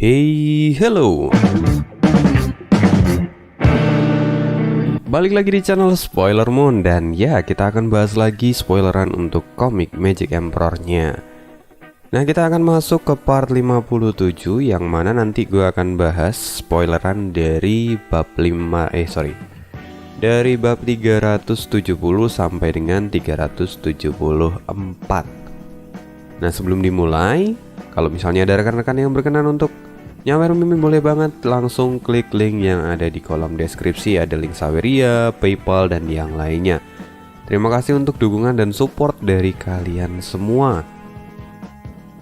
Hey, hello. Balik lagi di channel Spoiler Moon. Dan ya, kita akan bahas lagi spoileran untuk komik Magic Emperor-nya. Nah, kita akan masuk ke part 57, yang mana nanti gue akan bahas spoileran dari bab dari bab 370 sampai dengan 374. Nah, sebelum dimulai, kalau misalnya ada rekan-rekan yang berkenan untuk nyawer mimin, boleh banget langsung klik link yang ada di kolom deskripsi. Ada link Saweria, PayPal, dan yang lainnya. Terima kasih untuk dukungan dan support dari kalian semua.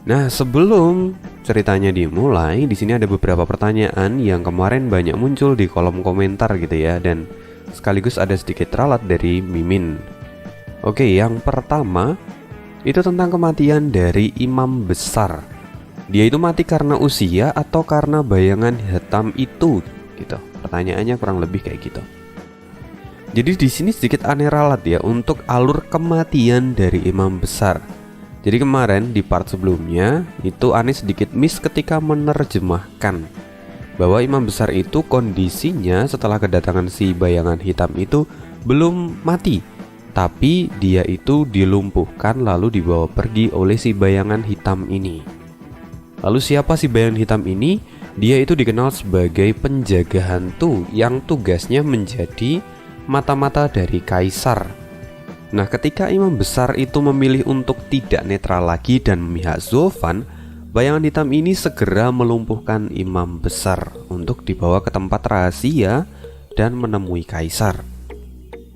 Nah, sebelum ceritanya dimulai, di sini ada beberapa pertanyaan yang kemarin banyak muncul di kolom komentar gitu ya, dan sekaligus ada sedikit ralat dari Mimin. Oke, yang pertama itu tentang kematian dari imam besar. Dia itu mati karena usia atau karena bayangan hitam itu? Gitu. Pertanyaannya kurang lebih kayak gitu. Jadi di sini sedikit aneh ralat ya untuk alur kematian dari imam besar. Jadi kemarin di part sebelumnya itu aneh sedikit miss ketika menerjemahkan bahwa imam besar itu kondisinya setelah kedatangan si bayangan hitam itu belum mati, tapi dia itu dilumpuhkan lalu dibawa pergi oleh si bayangan hitam ini. Lalu siapa si bayangan hitam ini? Dia itu dikenal sebagai penjaga hantu yang tugasnya menjadi mata-mata dari kaisar. Nah, ketika imam besar itu memilih untuk tidak netral lagi dan memihak Zulfan, bayangan hitam ini segera melumpuhkan imam besar untuk dibawa ke tempat rahasia dan menemui kaisar.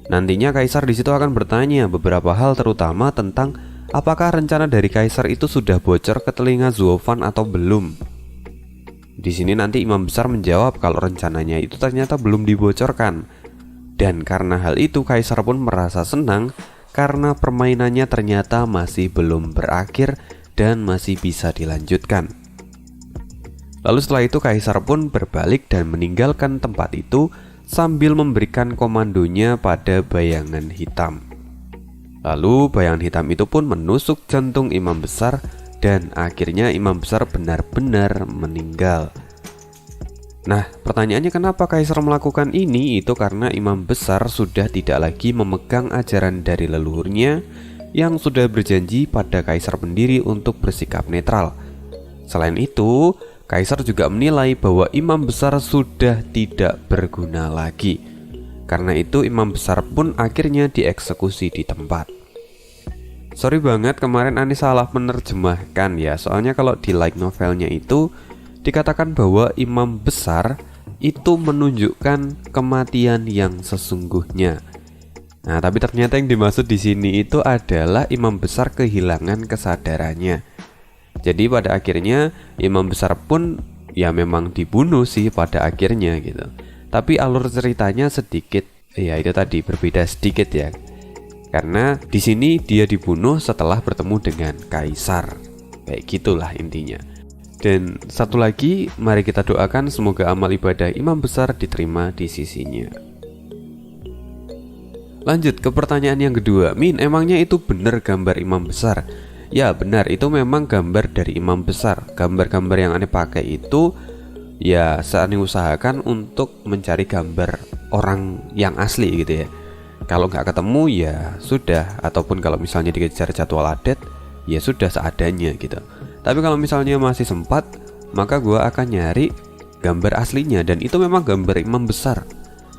Nantinya kaisar di situ akan bertanya beberapa hal, terutama tentang apakah rencana dari kaisar itu sudah bocor ke telinga Zulfan atau belum. Di sini nanti imam besar menjawab kalau rencananya itu ternyata belum dibocorkan. Dan karena hal itu kaisar pun merasa senang karena permainannya ternyata masih belum berakhir dan masih bisa dilanjutkan. Lalu setelah itu kaisar pun berbalik dan meninggalkan tempat itu sambil memberikan komandonya pada bayangan hitam. Lalu bayangan hitam itu pun menusuk jantung imam besar dan akhirnya imam besar benar-benar meninggal. Nah, pertanyaannya kenapa kaisar melakukan ini? Itu karena imam besar sudah tidak lagi memegang ajaran dari leluhurnya yang sudah berjanji pada kaisar pendiri untuk bersikap netral. Selain itu, kaisar juga menilai bahwa imam besar sudah tidak berguna lagi. Karena itu imam besar pun akhirnya dieksekusi di tempat. Sorry banget kemarin Ani salah menerjemahkan ya. Soalnya kalau di light novelnya itu dikatakan bahwa imam besar itu menunjukkan kematian yang sesungguhnya. Nah, tapi ternyata yang dimaksud di sini itu adalah imam besar kehilangan kesadarannya. Jadi pada akhirnya imam besar pun ya memang dibunuh sih pada akhirnya gitu. Tapi alur ceritanya sedikit ya itu tadi berbeda sedikit ya. Karena di sini dia dibunuh setelah bertemu dengan kaisar. Kayak gitulah intinya. Dan satu lagi, mari kita doakan semoga amal ibadah imam besar diterima di sisinya. Lanjut ke pertanyaan yang kedua. Min, emangnya itu benar gambar imam besar? Ya benar, itu memang gambar dari imam besar. Gambar-gambar yang aneh pakai itu ya Aneh usahakan untuk mencari gambar orang yang asli gitu ya. Kalau nggak ketemu ya sudah, ataupun kalau misalnya dikejar jadwal adat ya sudah seadanya gitu. Tapi kalau misalnya masih sempat, maka gua akan nyari gambar aslinya. Dan itu memang gambar imam besar,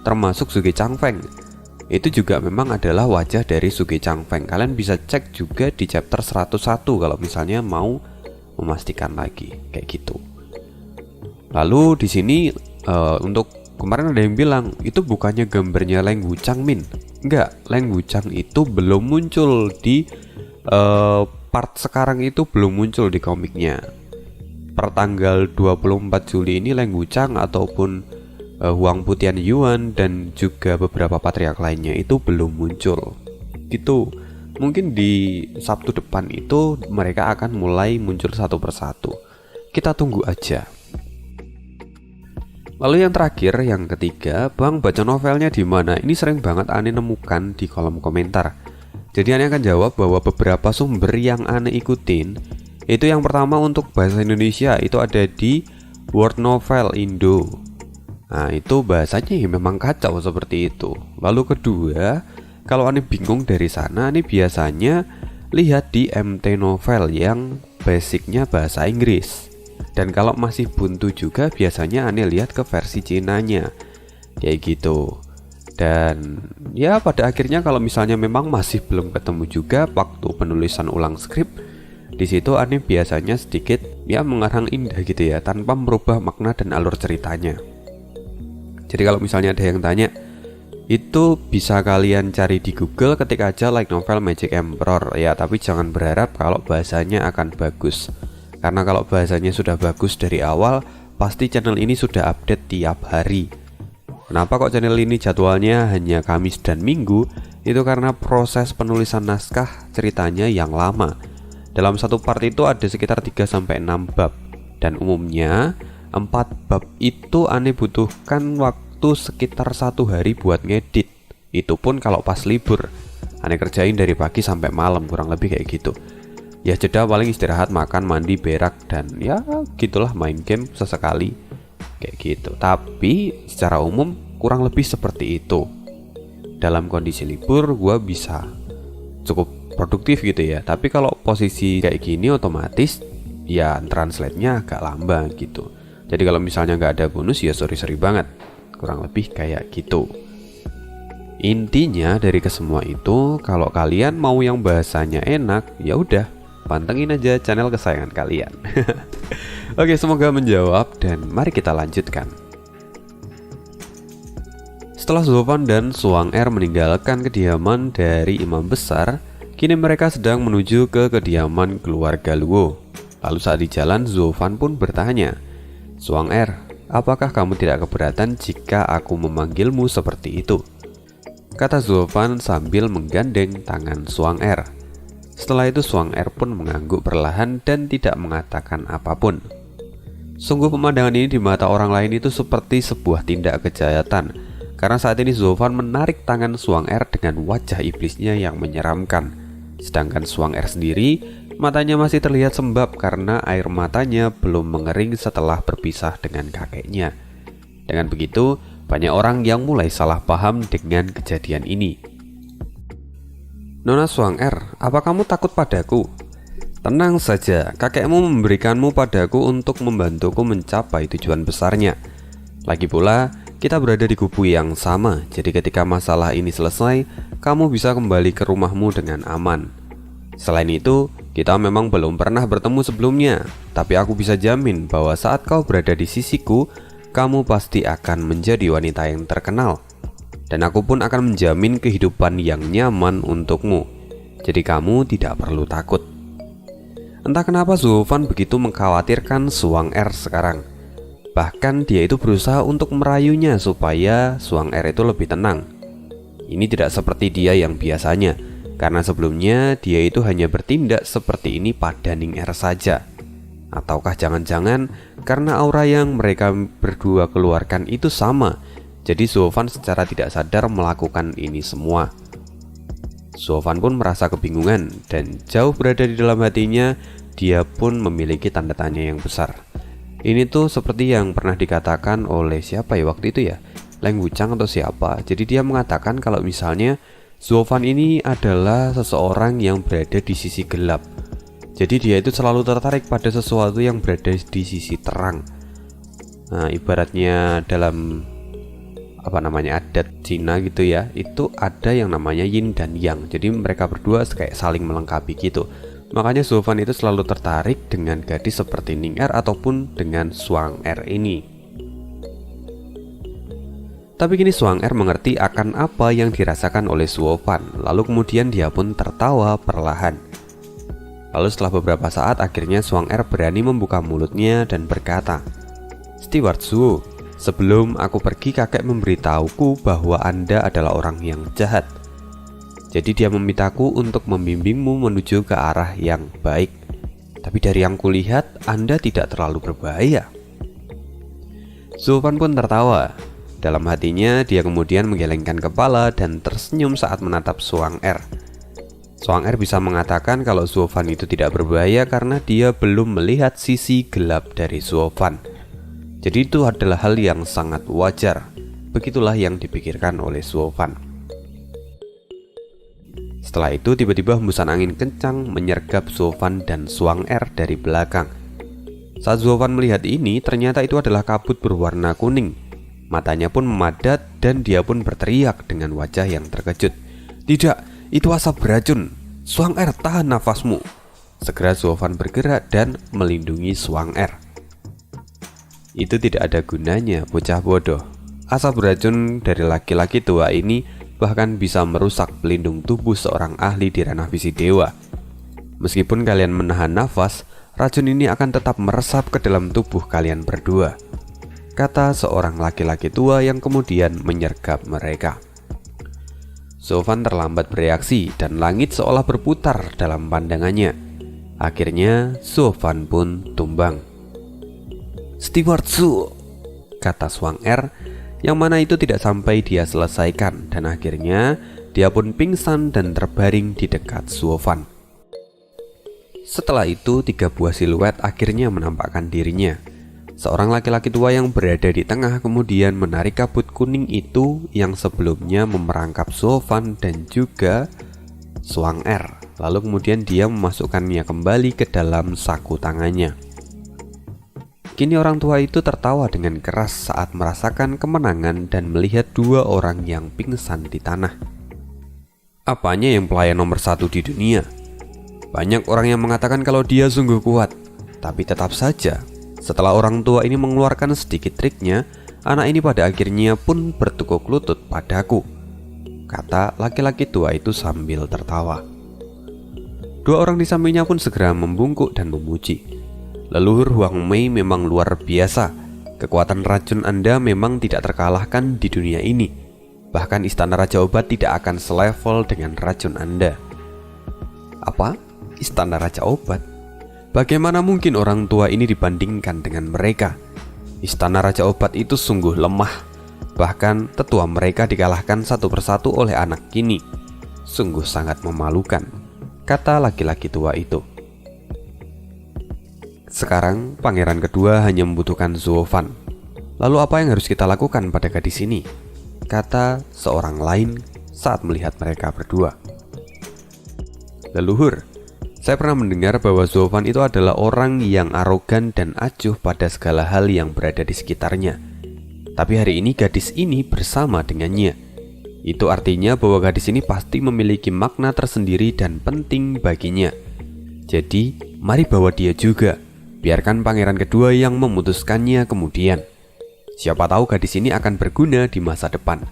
termasuk Suge Changfeng. Itu juga memang adalah wajah dari Suge Changfeng. Kalian bisa cek juga di chapter 101 kalau misalnya mau memastikan lagi kayak gitu. Lalu di sini untuk kemarin ada yang bilang itu bukannya gambarnya Leng Wuchang, Min. Enggak, Leng Wuchang itu belum muncul di part sekarang, itu belum muncul di komiknya. Per tanggal 24 Juli ini Leng Wuchang ataupun Huang Putian Yuan dan juga beberapa patriark lainnya itu belum muncul. Gitu. Mungkin di Sabtu depan itu mereka akan mulai muncul satu persatu. Kita tunggu aja. Lalu yang terakhir, yang ketiga, Bang baca novelnya di mana? Ini sering banget Ani nemukan di kolom komentar. Jadi Ani akan jawab bahwa beberapa sumber yang Ani ikutin itu yang pertama untuk bahasa Indonesia itu ada di word novel Indo. Nah itu bahasanya ya memang kacau seperti itu. Lalu kedua, kalau Ane bingung dari sana, Ane biasanya lihat di MT Novel yang basicnya bahasa Inggris. Dan kalau masih buntu juga biasanya Ane lihat ke versi Cinanya. Kayak gitu. Dan ya pada akhirnya kalau misalnya memang masih belum ketemu juga waktu penulisan ulang skrip, di situ Ane biasanya sedikit ya mengarang indah gitu ya, tanpa merubah makna dan alur ceritanya. Jadi kalau misalnya ada yang tanya, itu bisa kalian cari di Google, ketik aja Light Novel Magic Emperor ya, tapi jangan berharap kalau bahasanya akan bagus. Karena kalau bahasanya sudah bagus dari awal, pasti channel ini sudah update tiap hari. Kenapa kok channel ini jadwalnya hanya Kamis dan Minggu? Itu karena proses penulisan naskah ceritanya yang lama. Dalam satu part itu ada sekitar 3-6 bab. Dan umumnya 4 bab itu Ane butuhkan waktu sekitar 1 hari buat ngedit. Itu pun kalau pas libur. Ane kerjain dari pagi sampai malam, kurang lebih kayak gitu. Ya jeda paling istirahat, makan, mandi, berak, dan ya gitulah, main game sesekali. Kayak gitu. Tapi secara umum kurang lebih seperti itu. Dalam kondisi libur gua bisa cukup produktif gitu ya. Tapi kalau posisi kayak gini otomatis ya translate-nya agak lamban gitu. Jadi kalau misalnya nggak ada bonus ya sorry banget. Kurang lebih kayak gitu. Intinya dari kesemua itu, kalau kalian mau yang bahasanya enak, ya udah pantengin aja channel kesayangan kalian. Oke, semoga menjawab dan mari kita lanjutkan. Setelah Zofan dan Suang-er meninggalkan kediaman dari imam besar, kini mereka sedang menuju ke kediaman keluarga Luo. Lalu saat di jalan, Zofan pun bertanya, "Suang-er, apakah kamu tidak keberatan jika aku memanggilmu seperti itu?" Kata Zofan sambil menggandeng tangan Suang-er. Setelah itu Suang-er pun mengangguk perlahan dan tidak mengatakan apapun. Sungguh pemandangan ini di mata orang lain itu seperti sebuah tindak kejahatan, karena saat ini Zofan menarik tangan Suang-er dengan wajah iblisnya yang menyeramkan. Sedangkan Suang-er sendiri, matanya masih terlihat sembab karena air matanya belum mengering setelah berpisah dengan kakeknya. Dengan begitu, banyak orang yang mulai salah paham dengan kejadian ini. "Nona Suang-er, apa kamu takut padaku?" "Tenang saja, kakekmu memberikanmu padaku untuk membantuku mencapai tujuan besarnya. Lagi pula, kita berada di kubu yang sama, jadi ketika masalah ini selesai, kamu bisa kembali ke rumahmu dengan aman. Selain itu, kita memang belum pernah bertemu sebelumnya, tapi aku bisa jamin bahwa saat kau berada di sisiku, kamu pasti akan menjadi wanita yang terkenal. Dan aku pun akan menjamin kehidupan yang nyaman untukmu. Jadi kamu tidak perlu takut." Entah kenapa Zofan begitu mengkhawatirkan Suang-er sekarang. Bahkan dia itu berusaha untuk merayunya supaya Suang-er itu lebih tenang. Ini tidak seperti dia yang biasanya, karena sebelumnya dia itu hanya bertindak seperti ini pada Ning-er saja. Ataukah jangan-jangan karena aura yang mereka berdua keluarkan itu sama, jadi Zofan secara tidak sadar melakukan ini semua. Zofan pun merasa kebingungan dan jauh berada di dalam hatinya, dia pun memiliki tanda tanya yang besar. Ini tuh seperti yang pernah dikatakan oleh siapa ya waktu itu ya, Leng Wuchang atau siapa. Jadi dia mengatakan kalau misalnya Zofan ini adalah seseorang yang berada di sisi gelap. Jadi dia itu selalu tertarik pada sesuatu yang berada di sisi terang. Nah ibaratnya dalam adat Cina gitu ya, itu ada yang namanya yin dan yang. Jadi mereka berdua kayak saling melengkapi gitu. Makanya Zofan itu selalu tertarik dengan gadis seperti Ning-er ataupun dengan Suang-er ini. Tapi kini Suang-er mengerti akan apa yang dirasakan oleh Zofan. Lalu kemudian dia pun tertawa perlahan. Lalu setelah beberapa saat akhirnya Suang-er berani membuka mulutnya dan berkata, "Steward Zuo, sebelum aku pergi kakek memberitahuku bahwa Anda adalah orang yang jahat. Jadi dia memintaku untuk membimbingmu menuju ke arah yang baik. Tapi dari yang kulihat Anda tidak terlalu berbahaya." Zofan pun tertawa. Dalam hatinya dia kemudian menggelengkan kepala dan tersenyum saat menatap Suang-er. Suang-er bisa mengatakan kalau Zofan itu tidak berbahaya karena dia belum melihat sisi gelap dari Zofan. Jadi itu adalah hal yang sangat wajar. Begitulah yang dipikirkan oleh Suofan. Setelah itu tiba-tiba hembusan angin kencang menyergap Suofan dan Suang-er dari belakang. Saat Suofan melihat ini, ternyata itu adalah kabut berwarna kuning. Matanya pun memadat dan dia pun berteriak dengan wajah yang terkejut. "Tidak, itu asap beracun. Suang-er, tahan nafasmu." Segera Suofan bergerak dan melindungi Suang-er. Itu tidak ada gunanya, bocah bodoh. Asap beracun dari laki-laki tua ini bahkan bisa merusak pelindung tubuh seorang ahli di ranah visi dewa. Meskipun kalian menahan nafas, racun ini akan tetap meresap ke dalam tubuh kalian berdua, kata seorang laki-laki tua yang kemudian menyergap mereka. Suofan terlambat bereaksi dan langit seolah berputar dalam pandangannya. Akhirnya Suofan pun tumbang. "Steward Su," kata Suang-er, yang mana itu tidak sampai dia selesaikan, dan akhirnya dia pun pingsan dan terbaring di dekat Suofan. Setelah itu 3 buah siluet akhirnya menampakkan dirinya. Seorang laki-laki tua yang berada di tengah kemudian menarik kabut kuning itu yang sebelumnya memerangkap Suofan dan juga Suang-er. Lalu kemudian dia memasukkannya kembali ke dalam saku tangannya. Kini orang tua itu tertawa dengan keras saat merasakan kemenangan dan melihat 2 orang yang pingsan di tanah. Apanya yang pelayan nomor 1 di dunia? Banyak orang yang mengatakan kalau dia sungguh kuat. Tapi tetap saja, setelah orang tua ini mengeluarkan sedikit triknya, anak ini pada akhirnya pun bertekuk lutut padaku, kata laki-laki tua itu sambil tertawa. 2 orang di sampingnya pun segera membungkuk dan memuji. "Leluhur Huang Mei memang luar biasa. Kekuatan racun Anda memang tidak terkalahkan di dunia ini. Bahkan Istana Raja Obat tidak akan selevel dengan racun Anda." "Apa? Istana Raja Obat? Bagaimana mungkin orang tua ini dibandingkan dengan mereka? Istana Raja Obat itu sungguh lemah. Bahkan tetua mereka dikalahkan satu persatu oleh anak kini. Sungguh sangat memalukan," kata laki-laki tua itu. Sekarang pangeran kedua hanya membutuhkan Suofan. "Lalu apa yang harus kita lakukan pada gadis ini?" kata seorang lain saat melihat mereka berdua. "Leluhur, saya pernah mendengar bahwa Suofan itu adalah orang yang arogan dan acuh pada segala hal yang berada di sekitarnya. Tapi hari ini gadis ini bersama dengannya. Itu artinya bahwa gadis ini pasti memiliki makna tersendiri dan penting baginya. Jadi, mari bawa dia juga. Biarkan pangeran kedua yang memutuskannya kemudian. Siapa tahu gadis ini akan berguna di masa depan,"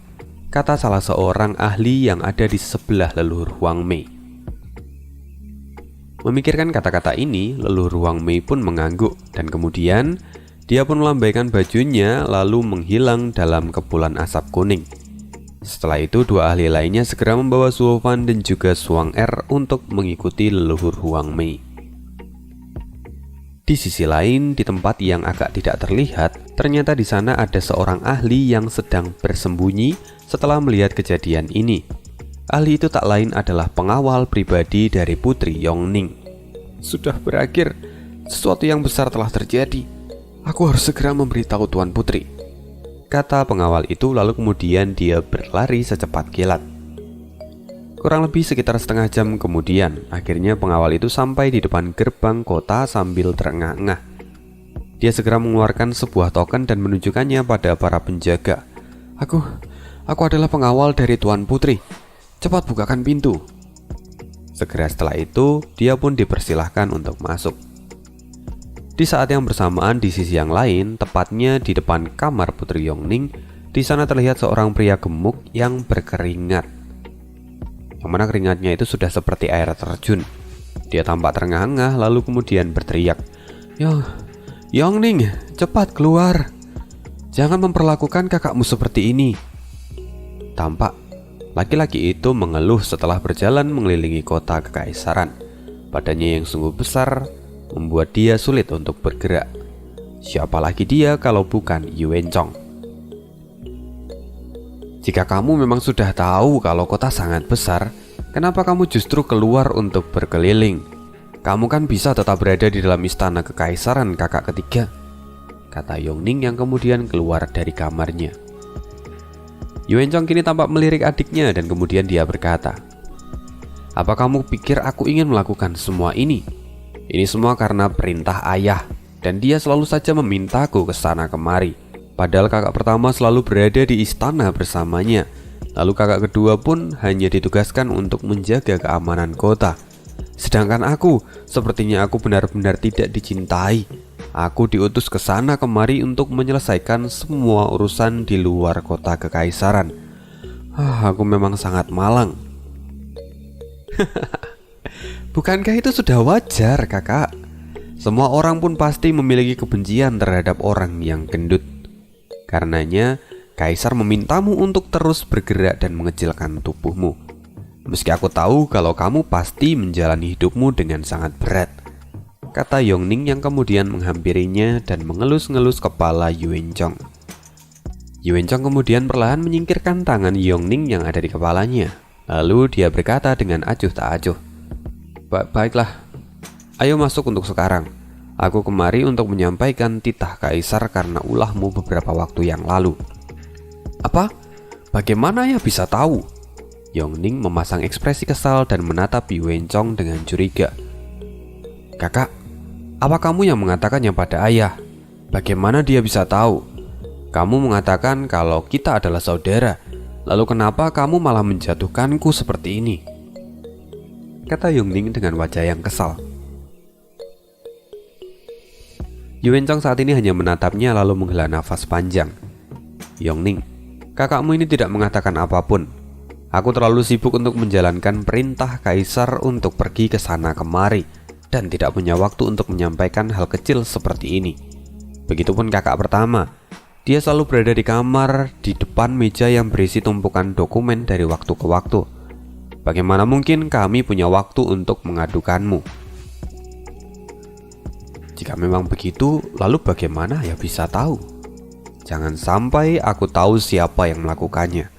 kata salah seorang ahli yang ada di sebelah leluhur Huang Mei. Memikirkan kata-kata ini, leluhur Huang Mei pun mengangguk dan kemudian dia pun melambaikan bajunya lalu menghilang dalam kepulan asap kuning. Setelah itu 2 ahli lainnya segera membawa Suofan dan juga Suang-er untuk mengikuti leluhur Huang Mei. Di sisi lain, di tempat yang agak tidak terlihat, ternyata di sana ada seorang ahli yang sedang bersembunyi setelah melihat kejadian ini. Ahli itu tak lain adalah pengawal pribadi dari Putri Yongning. "Sudah berakhir, sesuatu yang besar telah terjadi. Aku harus segera memberitahu Tuan Putri," kata pengawal itu, lalu kemudian dia berlari secepat kilat. Kurang lebih sekitar setengah jam kemudian, akhirnya pengawal itu sampai di depan gerbang kota sambil terengah-engah. Dia segera mengeluarkan sebuah token dan menunjukkannya pada para penjaga. Aku adalah pengawal dari Tuan Putri. Cepat bukakan pintu." Segera setelah itu, dia pun dipersilahkan untuk masuk. Di saat yang bersamaan di sisi yang lain, tepatnya di depan kamar Putri Yongning, di sana terlihat seorang pria gemuk yang berkeringat. Yang mana keringatnya itu sudah seperti air terjun. Dia tampak terengah-engah lalu kemudian berteriak, Yongning, cepat keluar. Jangan memperlakukan kakakmu seperti ini." Tampak laki-laki itu mengeluh setelah berjalan mengelilingi kota kekaisaran. Badannya yang sungguh besar membuat dia sulit untuk bergerak. Siapa lagi dia kalau bukan Yuen Chong? "Jika kamu memang sudah tahu kalau kota sangat besar, kenapa kamu justru keluar untuk berkeliling? Kamu kan bisa tetap berada di dalam istana kekaisaran kakak ketiga," kata Yongning yang kemudian keluar dari kamarnya. Yuencong kini tampak melirik adiknya dan kemudian dia berkata, "Apa kamu pikir aku ingin melakukan semua ini? Ini semua karena perintah ayah, dan dia selalu saja memintaku ke sana kemari. Padahal kakak pertama selalu berada di istana bersamanya. Lalu kakak kedua pun hanya ditugaskan untuk menjaga keamanan kota. Sedangkan aku, sepertinya aku benar-benar tidak dicintai. Aku diutus ke sana kemari untuk menyelesaikan semua urusan di luar kota kekaisaran. Aku memang sangat malang." Bukankah itu sudah wajar, kakak? Semua orang pun pasti memiliki kebencian terhadap orang yang gendut. Karenanya, kaisar memintamu untuk terus bergerak dan mengecilkan tubuhmu. Meski aku tahu kalau kamu pasti menjalani hidupmu dengan sangat berat, kata Yongning yang kemudian menghampirinya dan mengelus-ngelus kepala Yuencong. Yuencong kemudian perlahan menyingkirkan tangan Yongning yang ada di kepalanya. Lalu dia berkata dengan acuh tak acuh, Baiklah, ayo masuk untuk sekarang. Aku kemari untuk menyampaikan titah kaisar karena ulahmu beberapa waktu yang lalu." "Apa? Bagaimana ya bisa tahu?" Yongning memasang ekspresi kesal dan menatap Yuencong dengan curiga. "Kakak, apa kamu yang mengatakannya pada ayah? Bagaimana dia bisa tahu? Kamu mengatakan kalau kita adalah saudara. Lalu kenapa kamu malah menjatuhkanku seperti ini?" kata Yongning dengan wajah yang kesal. Yuencong saat ini hanya menatapnya lalu menghela nafas panjang. "Yongning, kakakmu ini tidak mengatakan apapun. Aku terlalu sibuk untuk menjalankan perintah kaisar untuk pergi ke sana kemari dan tidak punya waktu untuk menyampaikan hal kecil seperti ini. Begitupun kakak pertama, dia selalu berada di kamar di depan meja yang berisi tumpukan dokumen dari waktu ke waktu. Bagaimana mungkin kami punya waktu untuk mengadukanmu? Jika memang begitu, lalu bagaimana ya bisa tahu? Jangan sampai aku tahu siapa yang melakukannya.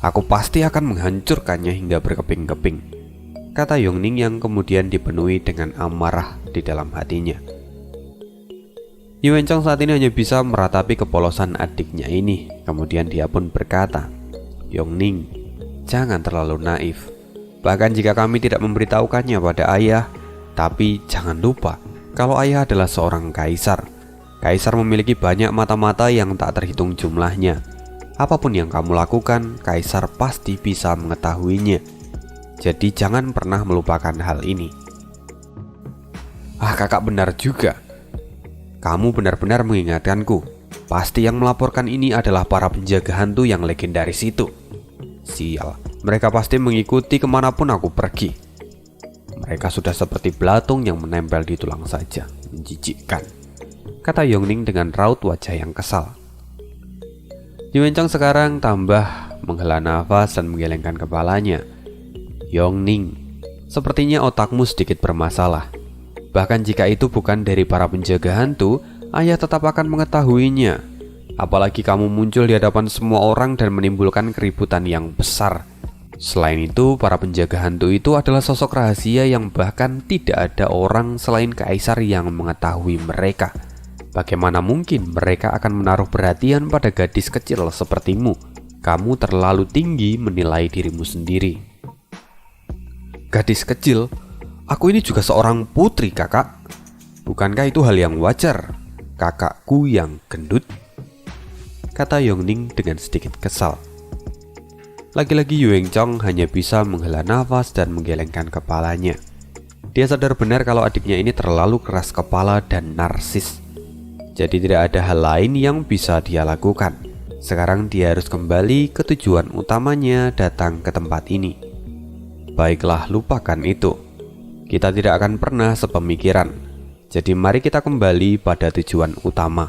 Aku pasti akan menghancurkannya hingga berkeping-keping," kata Yongning yang kemudian dipenuhi dengan amarah di dalam hatinya. Yuencong saat ini hanya bisa meratapi kepolosan adiknya ini. Kemudian dia pun berkata, "Yongning, jangan terlalu naif. Bahkan jika kami tidak memberitahukannya pada ayah, tapi jangan lupa kalau ayah adalah seorang kaisar. Kaisar memiliki banyak mata-mata yang tak terhitung jumlahnya. Apapun yang kamu lakukan, kaisar pasti bisa mengetahuinya. Jadi jangan pernah melupakan hal ini." Kakak benar juga. Kamu benar-benar mengingatkanku. Pasti yang melaporkan ini adalah para penjaga hantu yang legendaris itu. Sial, mereka pasti mengikuti kemanapun aku pergi. Mereka sudah seperti belatung yang menempel di tulang saja. Menjijikkan, kata Yongning dengan raut wajah yang kesal. Yuencong sekarang tambah menghela nafas dan menggelengkan kepalanya. "Yongning, sepertinya otakmu sedikit bermasalah. Bahkan jika itu bukan dari para penjaga hantu, ayah tetap akan mengetahuinya. Apalagi kamu muncul di hadapan semua orang dan menimbulkan keributan yang besar. Selain itu, para penjaga hantu itu adalah sosok rahasia yang bahkan tidak ada orang selain kaisar yang mengetahui mereka. Bagaimana mungkin mereka akan menaruh perhatian pada gadis kecil sepertimu? Kamu terlalu tinggi menilai dirimu sendiri." "Gadis kecil? Aku ini juga seorang putri, kakak. Bukankah itu hal yang wajar? Kakakku yang gendut?" kata Yongning dengan sedikit kesal. Lagi-lagi Yuencong hanya bisa menghela nafas dan menggelengkan kepalanya. Dia sadar benar kalau adiknya ini terlalu keras kepala dan narsis. Jadi tidak ada hal lain yang bisa dia lakukan. Sekarang dia harus kembali ke tujuan utamanya, datang ke tempat ini. Baiklah, lupakan itu. Kita tidak akan pernah sepemikiran. Jadi mari kita kembali pada tujuan utama.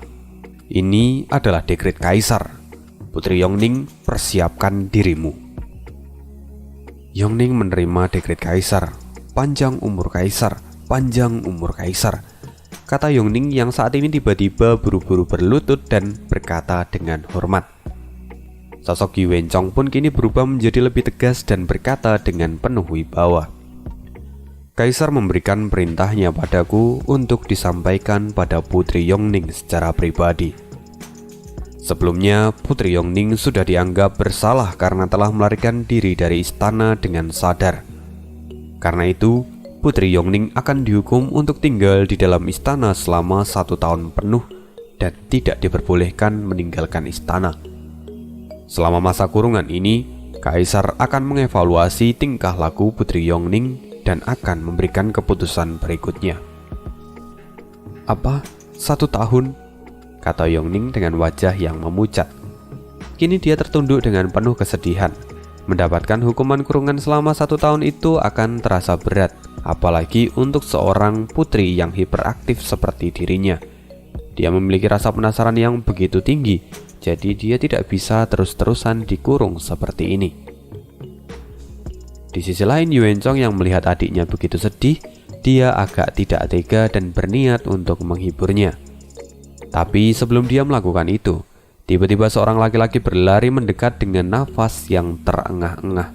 Ini adalah dekret kaisar. Putri Yongning, persiapkan dirimu. Yongning menerima dekret kaisar. Panjang umur kaisar, panjang umur kaisar, kata Yongning yang saat ini tiba-tiba buru-buru berlutut dan berkata dengan hormat. Sosok Yuencong pun kini berubah menjadi lebih tegas dan berkata dengan penuh wibawa, Kaisar memberikan perintahnya padaku untuk disampaikan pada Putri Yongning secara pribadi. Sebelumnya, Putri Yongning sudah dianggap bersalah karena telah melarikan diri dari istana dengan sadar. Karena itu, Putri Yongning akan dihukum untuk tinggal di dalam istana selama 1 tahun penuh dan tidak diperbolehkan meninggalkan istana. Selama masa kurungan ini, Kaisar akan mengevaluasi tingkah laku Putri Yongning dan akan memberikan keputusan berikutnya. "Apa? 1 tahun?" kata Yongning dengan wajah yang memucat. Kini dia tertunduk dengan penuh kesedihan. Mendapatkan hukuman kurungan selama 1 tahun itu akan terasa berat, apalagi untuk seorang putri yang hiperaktif seperti dirinya. Dia memiliki rasa penasaran yang begitu tinggi, jadi dia tidak bisa terus-terusan dikurung seperti ini. Di sisi lain, Yuencong yang melihat adiknya begitu sedih, dia agak tidak tega dan berniat untuk menghiburnya. Tapi sebelum dia melakukan itu, tiba-tiba seorang laki-laki berlari mendekat dengan nafas yang terengah-engah.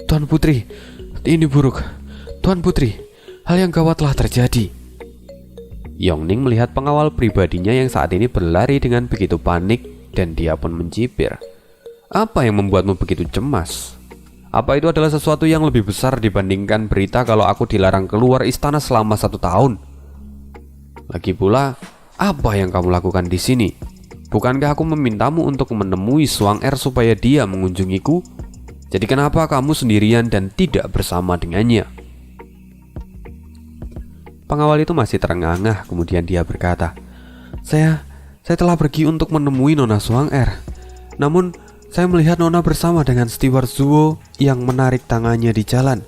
"Tuan Putri, ini buruk. Tuan Putri, hal yang gawat telah terjadi." Yongning melihat pengawal pribadinya yang saat ini berlari dengan begitu panik dan dia pun mencibir. "Apa yang membuatmu begitu cemas? Apa itu adalah sesuatu yang lebih besar dibandingkan berita kalau aku dilarang keluar istana selama 1 tahun? Lagi pula, apa yang kamu lakukan di sini? Bukankah aku memintamu untuk menemui Zhuang-Er supaya dia mengunjungiku? Jadi kenapa kamu sendirian dan tidak bersama dengannya?" Pengawal itu masih terengah-engah, kemudian dia berkata, Saya telah pergi untuk menemui Nona Zhuang-Er. Namun, saya melihat Nona bersama dengan steward Zuo yang menarik tangannya di jalan.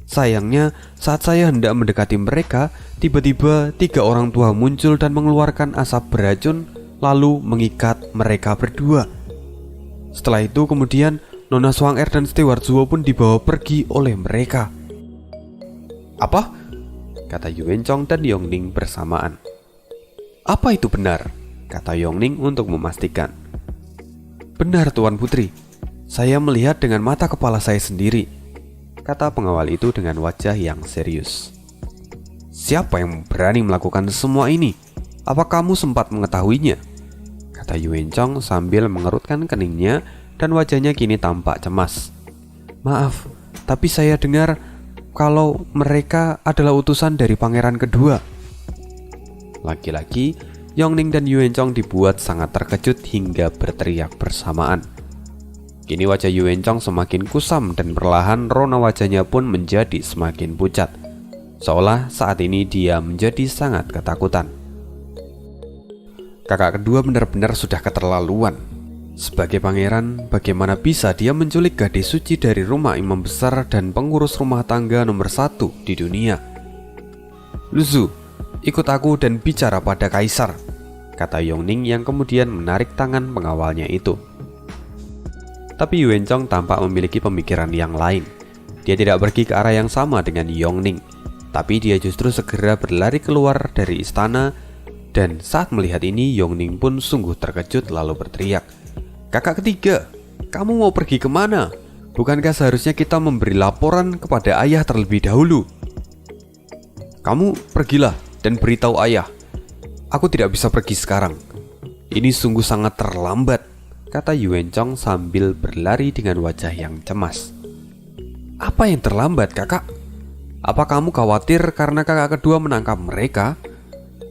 Sayangnya, saat saya hendak mendekati mereka, tiba-tiba 3 orang tua muncul dan mengeluarkan asap beracun, lalu mengikat mereka berdua. Setelah itu kemudian Nona Zhuang-Er dan steward Zuo pun dibawa pergi oleh mereka. "Apa?" kata Yuencong dan Yongning bersamaan. "Apa itu benar?" kata Yongning untuk memastikan. "Benar, Tuan Putri. Saya melihat dengan mata kepala saya sendiri," kata pengawal itu dengan wajah yang serius. "Siapa yang berani melakukan semua ini? Apa kamu sempat mengetahuinya?" kata Yuencong sambil mengerutkan keningnya dan wajahnya kini tampak cemas. "Maaf, tapi saya dengar kalau mereka adalah utusan dari pangeran kedua." Lagi-lagi, Yongning dan Yuencong dibuat sangat terkejut hingga berteriak bersamaan. Kini wajah Yuencong semakin kusam dan perlahan rona wajahnya pun menjadi semakin pucat, seolah saat ini dia menjadi sangat ketakutan. Kakak kedua benar-benar sudah keterlaluan. Sebagai pangeran, bagaimana bisa dia menculik gadis suci dari rumah imam besar dan pengurus rumah tangga nomor 1 di dunia? "Luzu, ikut aku dan bicara pada Kaisar," kata Yongning yang kemudian menarik tangan pengawalnya itu. Tapi Yuencong tampak memiliki pemikiran yang lain. Dia tidak pergi ke arah yang sama dengan Yongning, tapi dia justru segera berlari keluar dari istana. Dan saat melihat ini, Yongning pun sungguh terkejut lalu berteriak, "Kakak ketiga, kamu mau pergi kemana? Bukankah seharusnya kita memberi laporan kepada ayah terlebih dahulu?" "Kamu pergilah dan beritahu ayah. Aku tidak bisa pergi sekarang. Ini sungguh sangat terlambat," kata Yuencong sambil berlari dengan wajah yang cemas. "Apa yang terlambat, kakak? Apa kamu khawatir karena kakak kedua menangkap mereka?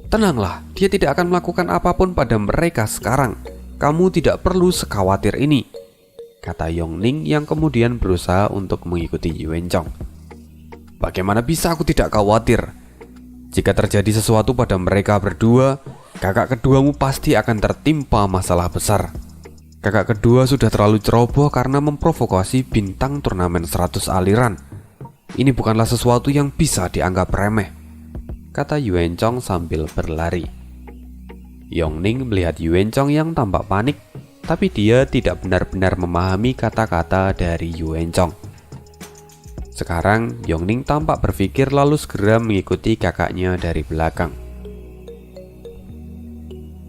Tenanglah, dia tidak akan melakukan apapun pada mereka sekarang. Kamu tidak perlu sekhawatir ini," kata Yongning yang kemudian berusaha untuk mengikuti Yuencong. "Bagaimana bisa aku tidak khawatir? Jika terjadi sesuatu pada mereka berdua, kakak keduamu pasti akan tertimpa masalah besar. Kakak kedua sudah terlalu ceroboh karena memprovokasi bintang turnamen 100 aliran. Ini bukanlah sesuatu yang bisa dianggap remeh," kata Yuencong sambil berlari. Yongning melihat Yuencong yang tampak panik, tapi dia tidak benar-benar memahami kata-kata dari Yuencong. Sekarang Yongning tampak berpikir lalu segera mengikuti kakaknya dari belakang.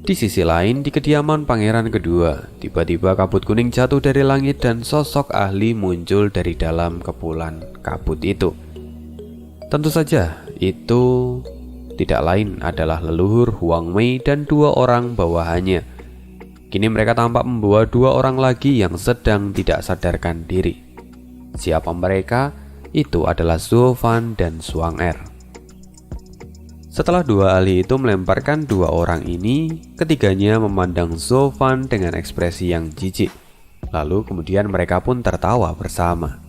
Di sisi lain, di kediaman pangeran kedua, tiba-tiba kabut kuning jatuh dari langit dan sosok ahli muncul dari dalam kepulan kabut itu. Tentu saja, itu tidak lain adalah leluhur Huang Mei dan 2 orang bawahannya. Kini mereka tampak membawa 2 orang lagi yang sedang tidak sadarkan diri. Siapa mereka? Itu adalah Zhuo Fan dan Suang Er. Setelah 2 ahli itu melemparkan 2 orang ini, ketiganya memandang Zhuo Fan dengan ekspresi yang jijik. Lalu kemudian mereka pun tertawa bersama.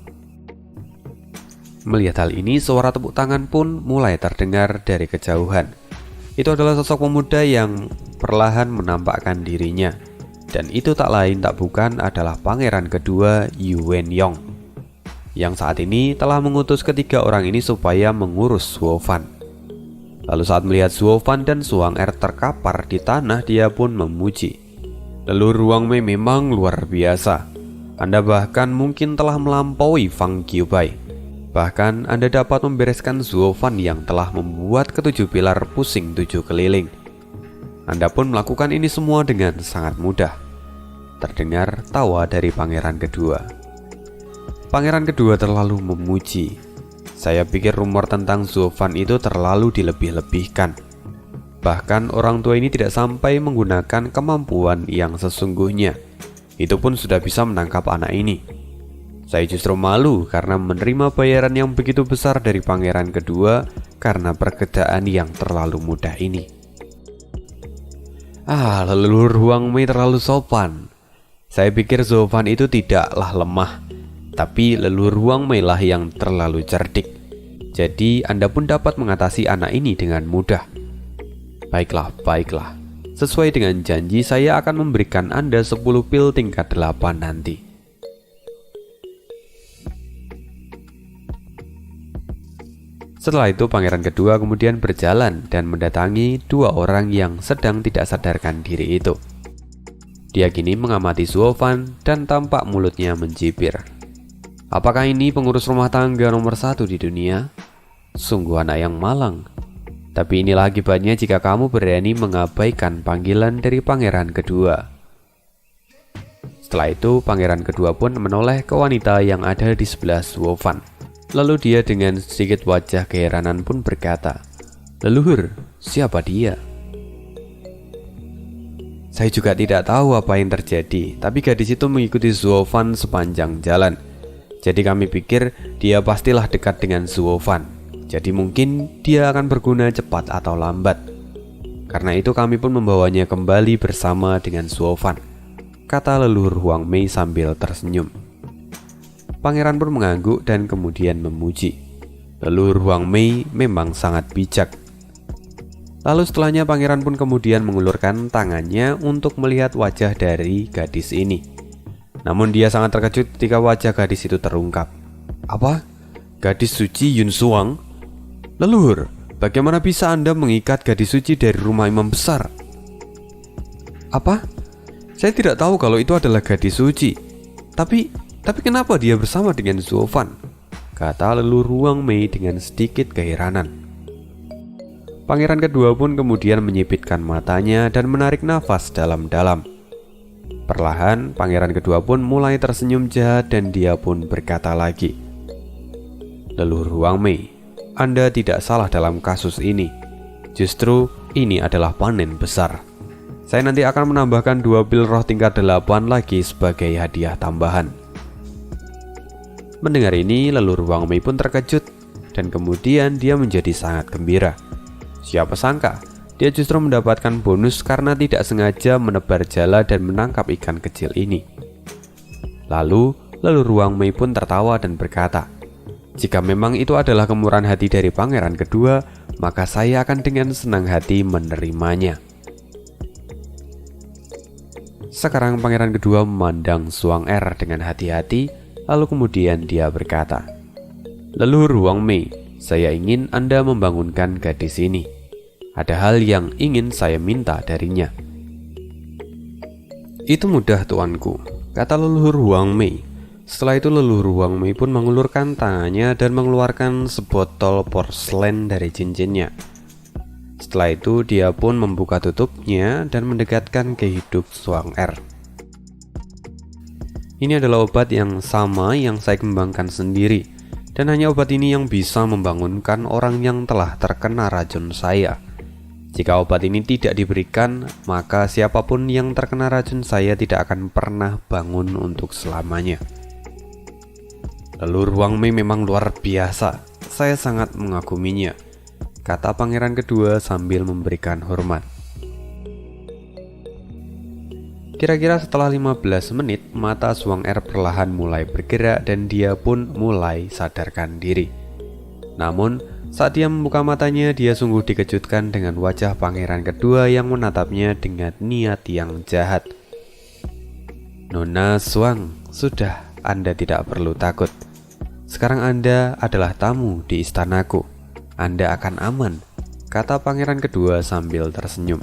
Melihat hal ini, suara tepuk tangan pun mulai terdengar dari kejauhan. Itu adalah sosok pemuda yang perlahan menampakkan dirinya. Dan itu tak lain tak bukan adalah pangeran kedua Yu Wenyong, yang saat ini telah mengutus ketiga orang ini supaya mengurus Zhuo Fan. Lalu saat melihat Zhuo Fan dan Suang Er terkapar di tanah, dia pun memuji. Leluhur Huang Mei memang luar biasa. Anda bahkan mungkin telah melampaui Fang Qiubai. Bahkan Anda dapat membereskan Zhuo Fan yang telah membuat ke-7 pilar pusing 7 keliling. Anda pun melakukan ini semua dengan sangat mudah. Terdengar tawa dari pangeran kedua. Pangeran kedua terlalu memuji. Saya pikir rumor tentang Zhuo Fan itu terlalu dilebih-lebihkan. Bahkan orang tua ini tidak sampai menggunakan kemampuan yang sesungguhnya. Itu pun sudah bisa menangkap anak ini. Saya justru malu karena menerima bayaran yang begitu besar dari pangeran kedua karena perkedaan yang terlalu mudah ini. Leluhur Huang Mei terlalu sopan. Saya pikir Zhuo Fan itu tidaklah lemah, tapi leluhur Huang Mei lah yang terlalu cerdik. Jadi Anda pun dapat mengatasi anak ini dengan mudah. Baiklah. Sesuai dengan janji, saya akan memberikan Anda 10 pil tingkat 8 nanti. Setelah itu pangeran kedua kemudian berjalan dan mendatangi 2 orang yang sedang tidak sadarkan diri itu. Dia kini mengamati Zhuo Fan dan tampak mulutnya mencibir. Apakah ini pengurus rumah tangga nomor 1 di dunia? Sungguh anak yang malang. Tapi inilah akibatnya jika kamu berani mengabaikan panggilan dari pangeran kedua. Setelah itu pangeran kedua pun menoleh ke wanita yang ada di sebelah Zhuo Fan. Lalu dia dengan sedikit wajah keheranan pun berkata, "Leluhur, siapa dia?" Saya juga tidak tahu apa yang terjadi, tapi gadis itu mengikuti Zhuo Fan sepanjang jalan. Jadi kami pikir dia pastilah dekat dengan Zhuo Fan. Jadi mungkin dia akan berguna cepat atau lambat. Karena itu kami pun membawanya kembali bersama dengan Zhuo Fan, kata leluhur Huang Mei sambil tersenyum. Pangeran pun mengangguk dan kemudian memuji. Leluhur Huang Mei memang sangat bijak. Lalu setelahnya pangeran pun kemudian mengulurkan tangannya untuk melihat wajah dari gadis ini. Namun dia sangat terkejut ketika wajah gadis itu terungkap. Apa? Gadis suci Yun Suang? Leluhur, bagaimana bisa Anda mengikat gadis suci dari rumah imam besar? Apa? Saya tidak tahu kalau itu adalah gadis suci. Tapi kenapa dia bersama dengan Zhuo Fan? Kata leluhur Huang Mei dengan sedikit keheranan. Pangeran kedua pun kemudian menyipitkan matanya dan menarik nafas dalam-dalam. Perlahan pangeran kedua pun mulai tersenyum jahat dan dia pun berkata lagi, "Leluhur Huang Mei, Anda tidak salah dalam kasus ini. Justru ini adalah panen besar. Saya nanti akan menambahkan 2 pil roh tingkat 8 lagi sebagai hadiah tambahan." Mendengar ini, leluhur Huang Mei pun terkejut dan kemudian dia menjadi sangat gembira. Siapa sangka dia justru mendapatkan bonus karena tidak sengaja menebar jala dan menangkap ikan kecil ini. Lalu leluhur Huang Mei pun tertawa dan berkata, "Jika memang itu adalah kemurahan hati dari pangeran kedua, maka saya akan dengan senang hati menerimanya." Sekarang pangeran kedua memandang Suang Er dengan hati-hati, lalu kemudian dia berkata, "Leluhur Huang Mei, saya ingin Anda membangunkan gadis ini. Ada hal yang ingin saya minta darinya." "Itu mudah, tuanku," kata leluhur Huang Mei. Setelah itu leluhur Huang Mei pun mengulurkan tangannya dan mengeluarkan sebotol porselen dari cincinnya. Setelah itu dia pun membuka tutupnya dan mendekatkan ke hidup Suang Er. "Ini adalah obat yang sama yang saya kembangkan sendiri, Dan hanya obat ini yang bisa membangunkan orang yang telah terkena racun saya. Jika obat ini tidak diberikan, maka siapapun yang terkena racun saya tidak akan pernah bangun untuk selamanya. Leluhur Huang Mei memang luar biasa. Saya sangat mengaguminya, kata pangeran kedua sambil memberikan hormat. Kira-kira setelah 15 menit, mata Zhuang Er perlahan mulai bergerak dan dia pun mulai sadarkan diri. Namun, saat dia membuka matanya, dia sungguh dikejutkan dengan wajah pangeran kedua yang menatapnya dengan niat yang jahat. Nona Zhuang, sudah, Anda tidak perlu takut. Sekarang Anda adalah tamu di istanaku. Anda akan aman, kata pangeran kedua sambil tersenyum.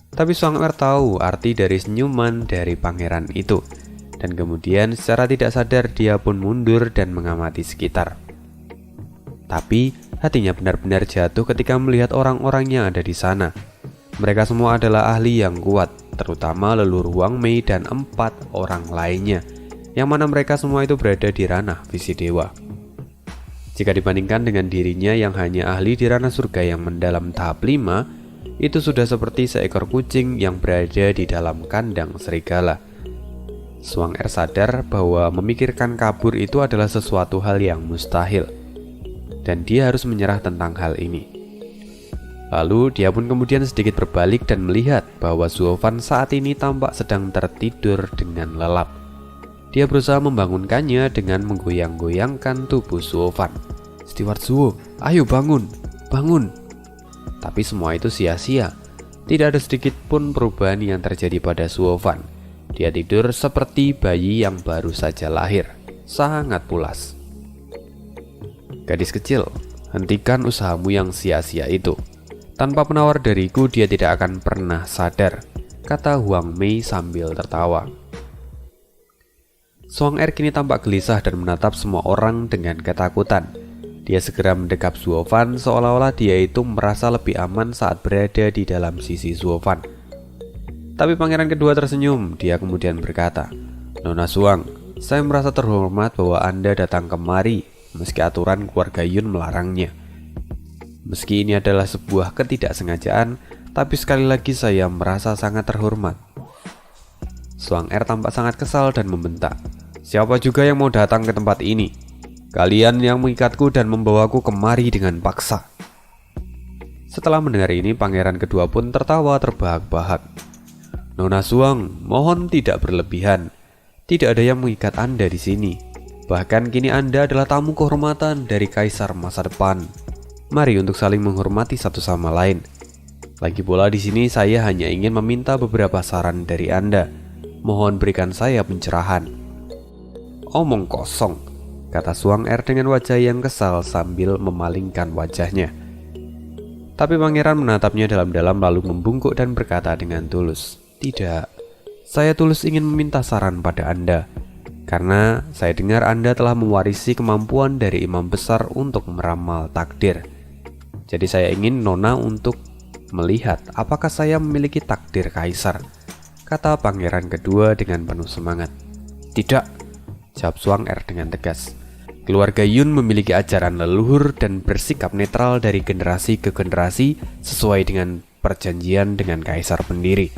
Tapi Zhuang Er tahu arti dari senyuman dari pangeran itu, dan kemudian secara tidak sadar dia pun mundur dan mengamati sekitar. Tapi hatinya benar-benar jatuh ketika melihat orang-orang yang ada di sana. Mereka semua adalah ahli yang kuat, terutama leluhur Huang Mei dan 4 orang lainnya, yang mana mereka semua itu berada di ranah visi dewa. Jika dibandingkan dengan dirinya yang hanya ahli di ranah surga yang mendalam tahap 5, itu sudah seperti seekor kucing yang berada di dalam kandang serigala. Zhuang Er sadar bahwa memikirkan kabur itu adalah sesuatu hal yang mustahil, dan dia harus menyerah tentang hal ini. Lalu dia pun kemudian sedikit berbalik dan melihat bahwa Zuo Fan saat ini tampak sedang tertidur dengan lelap. Dia berusaha membangunkannya dengan menggoyang-goyangkan tubuh Zuo Fan. "Steward Zuo, ayo bangun, bangun!" Tapi semua itu sia-sia. Tidak ada sedikit pun perubahan yang terjadi pada Zuo Fan. Dia tidur seperti bayi yang baru saja lahir, sangat pulas. "Gadis kecil, hentikan usahamu yang sia-sia itu. Tanpa penawar dariku dia tidak akan pernah sadar," kata Huang Mei sambil tertawa. Zhuang Er kini tampak gelisah dan menatap semua orang dengan ketakutan. Dia segera mendekap Zuo Fan seolah-olah dia itu merasa lebih aman saat berada di dalam sisi Zuo Fan. Tapi pangeran kedua tersenyum. Dia kemudian berkata, "Nona Zhuang, saya merasa terhormat bahwa Anda datang kemari meski aturan keluarga Yun melarangnya. Meski ini adalah sebuah ketidaksengajaan, tapi sekali lagi saya merasa sangat terhormat." Zhuang Er tampak sangat kesal dan membentak, "Siapa juga yang mau datang ke tempat ini? Kalian yang mengikatku dan membawaku kemari dengan paksa." Setelah mendengar ini, pangeran kedua pun tertawa terbahak-bahak. "Nona Zhuang, mohon tidak berlebihan. Tidak ada yang mengikat Anda di sini. Bahkan kini Anda adalah tamu kehormatan dari kaisar masa depan. Mari untuk saling menghormati satu sama lain. Lagi pula di sini saya hanya ingin meminta beberapa saran dari Anda. Mohon berikan saya pencerahan." "Omong kosong," kata Zhuang Er dengan wajah yang kesal sambil memalingkan wajahnya. Tapi pangeran menatapnya dalam-dalam lalu membungkuk dan berkata dengan tulus, "Tidak, saya tulus ingin meminta saran pada Anda. Karena saya dengar Anda telah mewarisi kemampuan dari imam besar untuk meramal takdir. Jadi saya ingin Nona untuk melihat apakah saya memiliki takdir kaisar," kata pangeran kedua dengan penuh semangat. "Tidak," jawab Zhuang Er dengan tegas. "Keluarga Yun memiliki ajaran leluhur dan bersikap netral dari generasi ke generasi sesuai dengan perjanjian dengan kaisar pendiri.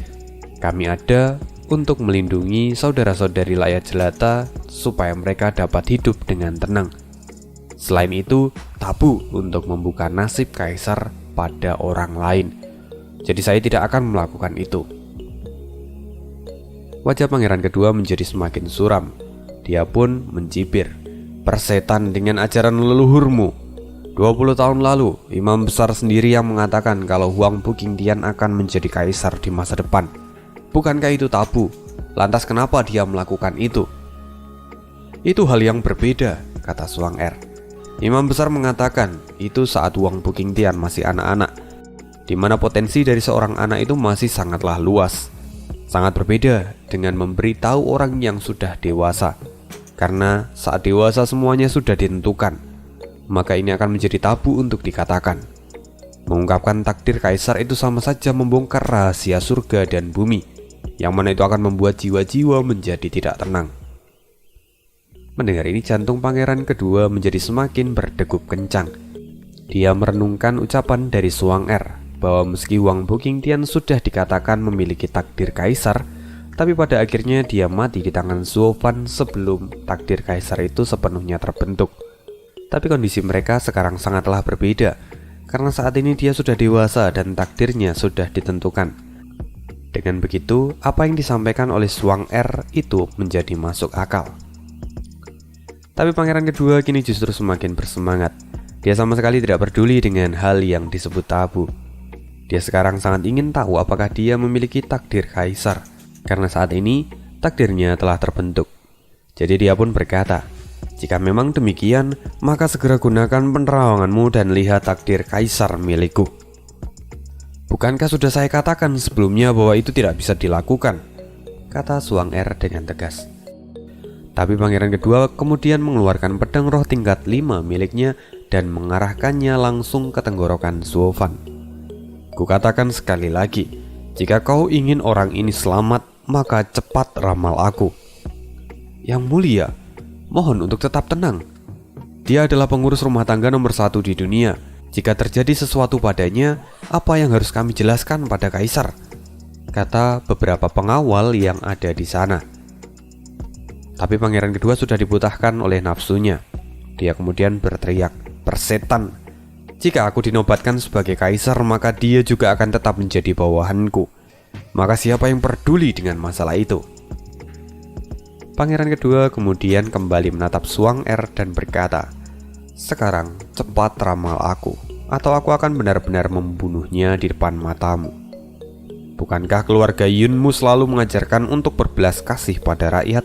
Kami ada untuk melindungi saudara-saudari rakyat jelata supaya mereka dapat hidup dengan tenang. Selain itu, tabu untuk membuka nasib kaisar pada orang lain. Jadi saya tidak akan melakukan itu." Wajah pangeran kedua menjadi semakin suram. Dia pun mencibir, "Persetan dengan ajaran leluhurmu. 20 tahun lalu, imam besar sendiri yang mengatakan kalau Huang Buqingtian akan menjadi kaisar di masa depan. Bukankah itu tabu? Lantas kenapa dia melakukan itu?" "Itu hal yang berbeda," kata Zhuang Er. "Imam besar mengatakan itu saat Huang Buqingtian masih anak-anak, di mana potensi dari seorang anak itu masih sangatlah luas. Sangat berbeda dengan memberitahu orang yang sudah dewasa. Karena saat dewasa semuanya sudah ditentukan, maka ini akan menjadi tabu untuk dikatakan. Mengungkapkan takdir kaisar itu sama saja membongkar rahasia surga dan bumi, yang mana itu akan membuat jiwa-jiwa menjadi tidak tenang." Mendengar ini jantung pangeran kedua menjadi semakin berdegup kencang. Dia merenungkan ucapan dari Suang-er bahwa meski Wang Bukingtian sudah dikatakan memiliki takdir kaisar, tapi pada akhirnya dia mati di tangan Zuo Fan sebelum takdir kaisar itu sepenuhnya terbentuk. Tapi kondisi mereka sekarang sangatlah berbeda, karena saat ini dia sudah dewasa dan takdirnya sudah ditentukan. Dengan begitu, apa yang disampaikan oleh Suang-er itu menjadi masuk akal. Tapi pangeran kedua kini justru semakin bersemangat. Dia sama sekali tidak peduli dengan hal yang disebut tabu. Dia sekarang sangat ingin tahu apakah dia memiliki takdir kaisar, karena saat ini takdirnya telah terbentuk. Jadi dia pun berkata, "Jika memang demikian, maka segera gunakan penerawanganmu dan lihat takdir kaisar milikku." "Bukankah sudah saya katakan sebelumnya bahwa itu tidak bisa dilakukan?" kata Suang-er dengan tegas. Tapi pangeran kedua kemudian mengeluarkan pedang roh tingkat 5 miliknya dan mengarahkannya langsung ke tenggorokan Zuo Fan. "Kukatakan sekali lagi, jika kau ingin orang ini selamat, maka cepat ramal aku." "Yang mulia, mohon untuk tetap tenang. Dia adalah pengurus rumah tangga nomor 1 di dunia. Jika terjadi sesuatu padanya, apa yang harus kami jelaskan pada kaisar?" kata beberapa pengawal yang ada di sana. Tapi pangeran kedua sudah dibutahkan oleh nafsunya. Dia kemudian berteriak, "Persetan! Jika aku dinobatkan sebagai kaisar, maka dia juga akan tetap menjadi bawahanku. Maka siapa yang peduli dengan masalah itu?" Pangeran kedua kemudian kembali menatap Suang-er dan berkata, "Sekarang cepat ramal aku, atau aku akan benar-benar membunuhnya di depan matamu. Bukankah keluarga Yunmu selalu mengajarkan untuk berbelas kasih pada rakyat?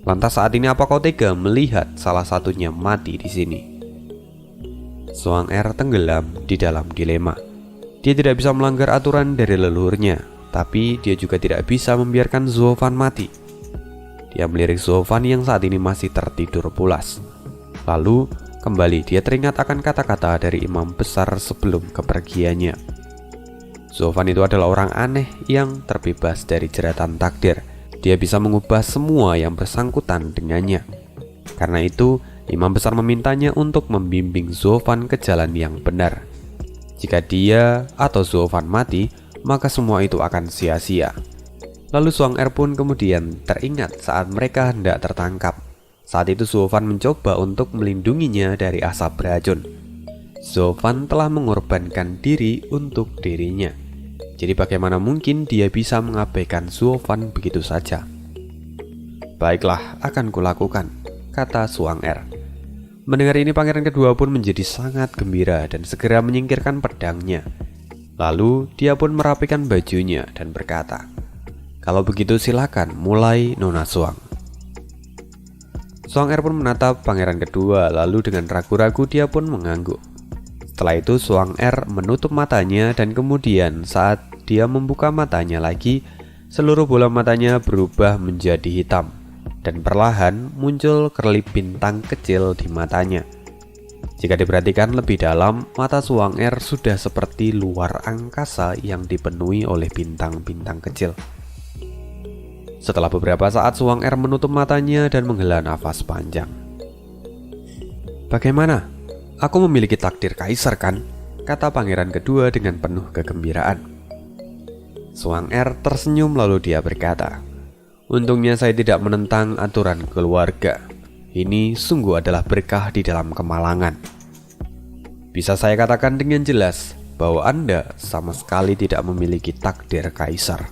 Lantas saat ini apa kau tega melihat salah satunya mati di sini?" Suang-er tenggelam di dalam dilema. Dia tidak bisa melanggar aturan dari leluhurnya, tapi dia juga tidak bisa membiarkan Zuo Fan mati. Dia melirik Zuo Fan yang saat ini masih tertidur pulas. Lalu kembali dia teringat akan kata-kata dari imam besar sebelum kepergiannya. Zuo Fan itu adalah orang aneh yang terbebas dari jeratan takdir. Dia bisa mengubah semua yang bersangkutan dengannya. Karena itu, imam besar memintanya untuk membimbing Zuo Fan ke jalan yang benar. Jika dia atau Zuo Fan mati, maka semua itu akan sia-sia. Lalu Suang-er pun kemudian teringat saat mereka hendak tertangkap. Saat itu Zuo Fan mencoba untuk melindunginya dari asap beracun. Zuo Fan telah mengorbankan diri untuk dirinya. Jadi bagaimana mungkin dia bisa mengabaikan Zuo Fan begitu saja? "Baiklah, akan kulakukan," kata Suang-er. Mendengar ini pangeran kedua pun menjadi sangat gembira dan segera menyingkirkan pedangnya. Lalu dia pun merapikan bajunya dan berkata, "Kalau begitu silakan mulai, Nona Suang." Suang-er pun menatap pangeran kedua, lalu dengan ragu-ragu dia pun mengangguk. Setelah itu Suang-er menutup matanya dan kemudian saat dia membuka matanya lagi, seluruh bola matanya berubah menjadi hitam dan perlahan muncul kerlip bintang kecil di matanya. Jika diperhatikan lebih dalam, mata Suang-er sudah seperti luar angkasa yang dipenuhi oleh bintang-bintang kecil. Setelah beberapa saat Suang-er menutup matanya dan menghela nafas panjang. "Bagaimana? Aku memiliki takdir kaisar kan?" kata pangeran kedua dengan penuh kegembiraan. Suang-er tersenyum lalu dia berkata, "Untungnya saya tidak menentang aturan keluarga. Ini sungguh adalah berkah di dalam kemalangan. Bisa saya katakan dengan jelas bahwa Anda sama sekali tidak memiliki takdir kaisar."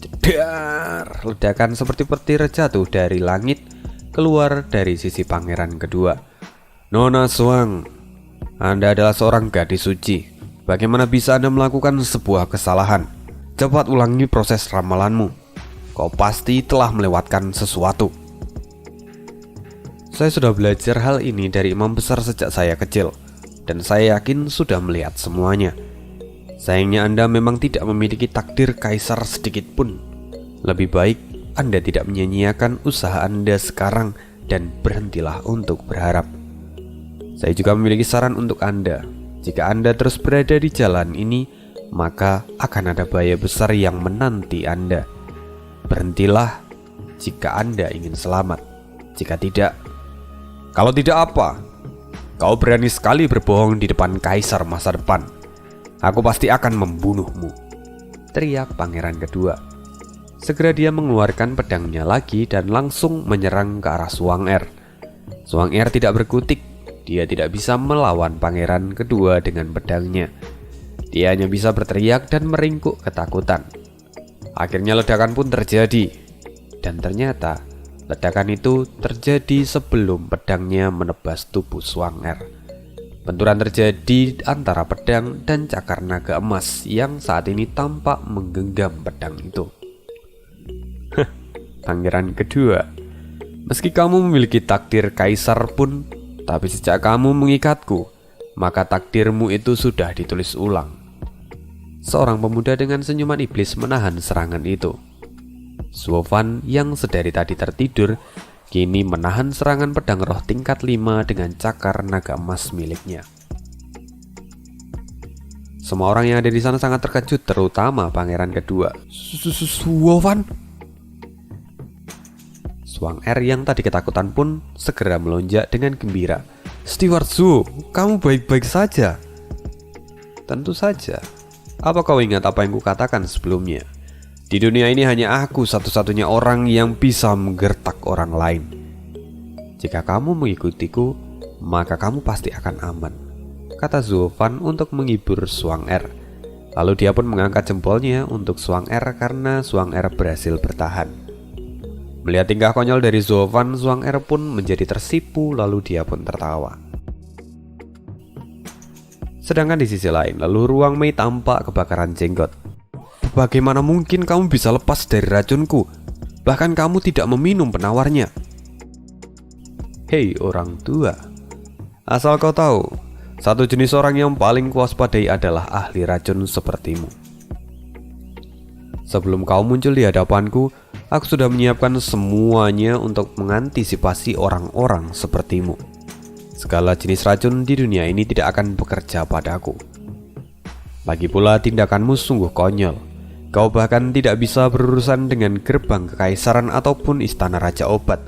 Jedar! Ledakan seperti petir jatuh dari langit keluar dari sisi pangeran kedua. "Nona Suang, Anda adalah seorang gadis suci. Bagaimana bisa Anda melakukan sebuah kesalahan? Cepat ulangi proses ramalanmu. Kau pasti telah melewatkan sesuatu." "Saya sudah belajar hal ini dari imam besar sejak saya kecil, dan saya yakin sudah melihat semuanya. Sayangnya Anda memang tidak memiliki takdir kaisar sedikit pun. Lebih baik Anda tidak menyia-nyiakan usaha Anda sekarang dan berhentilah untuk berharap. Saya juga memiliki saran untuk Anda. Jika Anda terus berada di jalan ini, maka akan ada bahaya besar yang menanti Anda. Berhentilah jika Anda ingin selamat. Jika tidak, Kalau tidak apa? Kau berani sekali berbohong di depan kaisar masa depan. Aku pasti akan membunuhmu, teriak pangeran kedua. Segera dia mengeluarkan pedangnya lagi dan langsung menyerang ke arah Suang-er. Suang-er tidak berkutik. Dia tidak bisa melawan pangeran kedua dengan pedangnya. Dia hanya bisa berteriak dan meringkuk ketakutan. Akhirnya ledakan pun terjadi. Dan ternyata ledakan itu terjadi sebelum pedangnya menebas tubuh Suang-er. Benturan terjadi antara pedang dan cakar naga emas yang saat ini tampak menggenggam pedang itu. Pangeran kedua, meski kamu memiliki takdir kaisar pun, tapi sejak kamu mengikatku, maka takdirmu itu sudah ditulis ulang. Seorang pemuda dengan senyuman iblis menahan serangan itu. Suovan yang sedari tadi tertidur, kini menahan serangan pedang roh tingkat 5 dengan cakar naga emas miliknya. Semua orang yang ada di sana sangat terkejut, terutama pangeran kedua. Suovan? Suang-er yang tadi ketakutan pun segera melonjak dengan gembira. Steward Zhu, kamu baik-baik saja? Tentu saja. Apa kau ingat apa yang kukatakan sebelumnya? Di dunia ini hanya aku satu-satunya orang yang bisa menggertak orang lain. Jika kamu mengikutiku, maka kamu pasti akan aman, kata Zuofan untuk menghibur Suang-er. Lalu dia pun mengangkat jempolnya untuk Suang-er karena Suang-er berhasil bertahan. Melihat tingkah konyol dari Zuofan, Suang-er pun menjadi tersipu, lalu dia pun tertawa. Sedangkan di sisi lain, lalu Ruang Mei tampak kebakaran jenggot. Bagaimana mungkin kamu bisa lepas dari racunku? Bahkan kamu tidak meminum penawarnya. Hei orang tua, asal kau tahu, satu jenis orang yang paling kuwaspadai adalah ahli racun sepertimu. Sebelum kau muncul di hadapanku, aku sudah menyiapkan semuanya untuk mengantisipasi orang-orang sepertimu. Segala jenis racun di dunia ini tidak akan bekerja padaku. Lagi pula tindakanmu sungguh konyol. Kau bahkan tidak bisa berurusan dengan gerbang kekaisaran ataupun istana Raja Obat.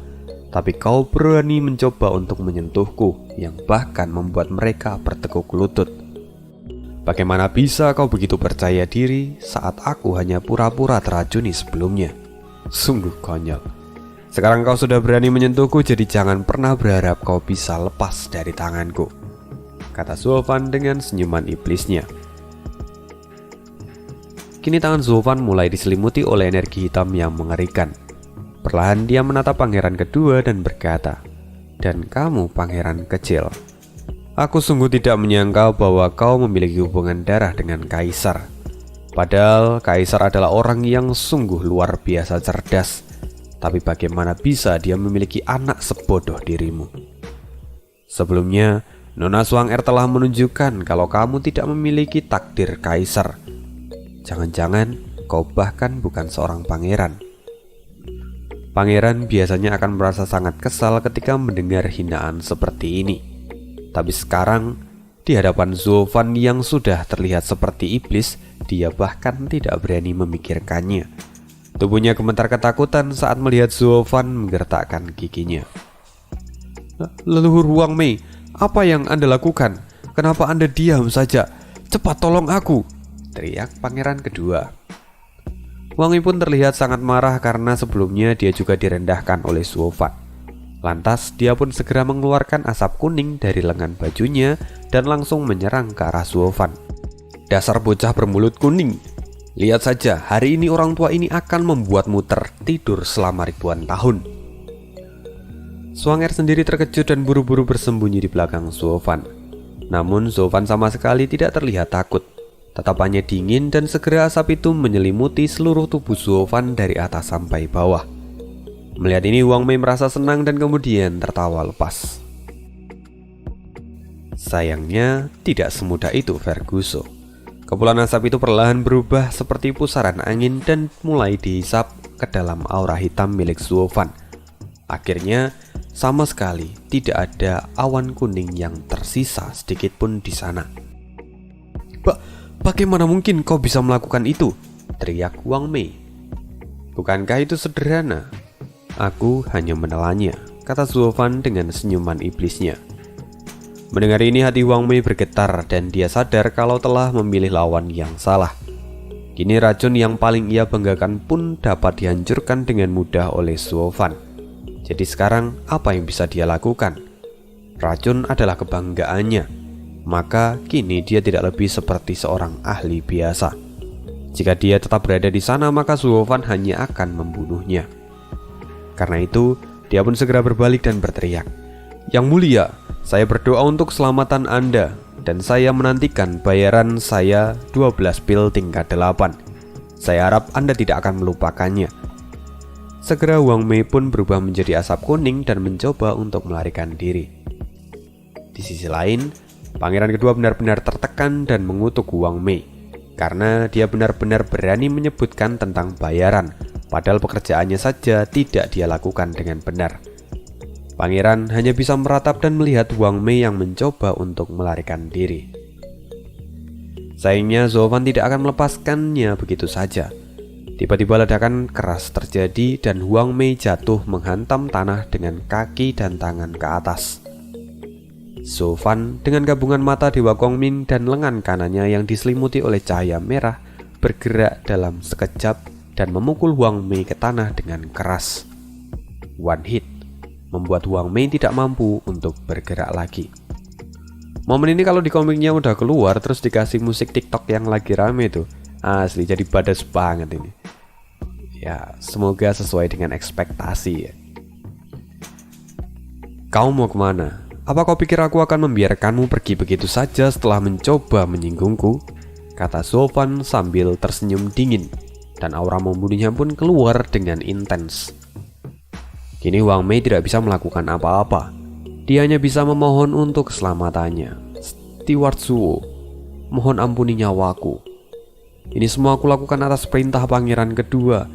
Tapi kau berani mencoba untuk menyentuhku, yang bahkan membuat mereka bertekuk lutut. Bagaimana bisa kau begitu percaya diri saat aku hanya pura-pura teracuni sebelumnya? Sungguh konyol. Sekarang kau sudah berani menyentuhku, jadi jangan pernah berharap kau bisa lepas dari tanganku, kata Zuofan dengan senyuman iblisnya. Kini tangan Zuofan mulai diselimuti oleh energi hitam yang mengerikan. Perlahan dia menatap pangeran kedua dan berkata, "Dan kamu pangeran kecil, aku sungguh tidak menyangka bahwa kau memiliki hubungan darah dengan kaisar. Padahal kaisar adalah orang yang sungguh luar biasa cerdas. Tapi bagaimana bisa dia memiliki anak sebodoh dirimu? Sebelumnya, Nona Suang-er telah menunjukkan kalau kamu tidak memiliki takdir kaisar. Jangan-jangan kau bahkan bukan seorang pangeran." Pangeran biasanya akan merasa sangat kesal ketika mendengar hinaan seperti ini. Tapi sekarang, di hadapan Zuofan yang sudah terlihat seperti iblis, dia bahkan tidak berani memikirkannya. Tubuhnya gemetar ketakutan saat melihat Zuofan menggertakkan giginya. "Leluhur Ruang Mei, apa yang Anda lakukan? Kenapa Anda diam saja? Cepat tolong aku!" teriak pangeran kedua. Wang Mei pun terlihat sangat marah karena sebelumnya dia juga direndahkan oleh Zuofan. Lantas dia pun segera mengeluarkan asap kuning dari lengan bajunya dan langsung menyerang ke arah Zuofan. "Dasar bocah bermulut kuning, lihat saja, hari ini orang tua ini akan membuatmu tertidur selama ribuan tahun." Suang-er sendiri terkejut dan buru-buru bersembunyi di belakang Zuofan. Namun Zuofan sama sekali tidak terlihat takut. Tatapannya dingin dan segera asap itu menyelimuti seluruh tubuh Zuofan dari atas sampai bawah. Melihat ini, Wang Mei merasa senang dan kemudian tertawa lepas. Sayangnya tidak semudah itu Verguso. Kepulan asap itu perlahan berubah seperti pusaran angin dan mulai dihisap ke dalam aura hitam milik Zuofan. Akhirnya sama sekali tidak ada awan kuning yang tersisa sedikit pun di sana. Bagaimana mungkin kau bisa melakukan itu?" teriak Wang Mei. "Bukankah itu sederhana? Aku hanya menelannya," kata Zuofan dengan senyuman iblisnya. Mendengar ini hati Wang Mei bergetar dan dia sadar kalau telah memilih lawan yang salah. Kini racun yang paling ia banggakan pun dapat dihancurkan dengan mudah oleh Zuofan. Jadi sekarang apa yang bisa dia lakukan? Racun adalah kebanggaannya. Maka kini dia tidak lebih seperti seorang ahli biasa. Jika dia tetap berada di sana, maka Zuofan hanya akan membunuhnya. Karena itu, dia pun segera berbalik dan berteriak, "Yang mulia, saya berdoa untuk keselamatan Anda, dan saya menantikan bayaran saya 12 pil tingkat 8. Saya harap Anda tidak akan melupakannya." Segera Wang Mei pun berubah menjadi asap kuning dan mencoba untuk melarikan diri. Di sisi lain, pangeran kedua benar-benar tertekan dan mengutuk Wang Mei karena dia benar-benar berani menyebutkan tentang bayaran, padahal pekerjaannya saja tidak dia lakukan dengan benar. Pangeran hanya bisa meratap dan melihat Wang Mei yang mencoba untuk melarikan diri. Sayangnya Zuofan tidak akan melepaskannya begitu saja. Tiba-tiba ledakan keras terjadi dan Wang Mei jatuh menghantam tanah dengan kaki dan tangan ke atas. Zuofan dengan gabungan mata Dewa Gongmin dan lengan kanannya yang diselimuti oleh cahaya merah bergerak dalam sekejap dan memukul Wang Mei ke tanah dengan keras. One hit membuat Wang Mei tidak mampu untuk bergerak lagi. Momen ini kalau di komiknya udah keluar terus dikasih musik TikTok yang lagi rame tuh, asli jadi badas banget ini. Ya, semoga sesuai dengan ekspektasi ya. "Kau mau kemana? Apa kau pikir aku akan membiarkanmu pergi begitu saja setelah mencoba menyinggungku?" kata Zuofan sambil tersenyum dingin, dan aura membunuhnya pun keluar dengan intens. Kini Wang Mei tidak bisa melakukan apa-apa. Dia hanya bisa memohon untuk keselamatannya. "Steward Zuo, mohon ampuni nyawaku. Ini semua aku lakukan atas perintah pangeran kedua,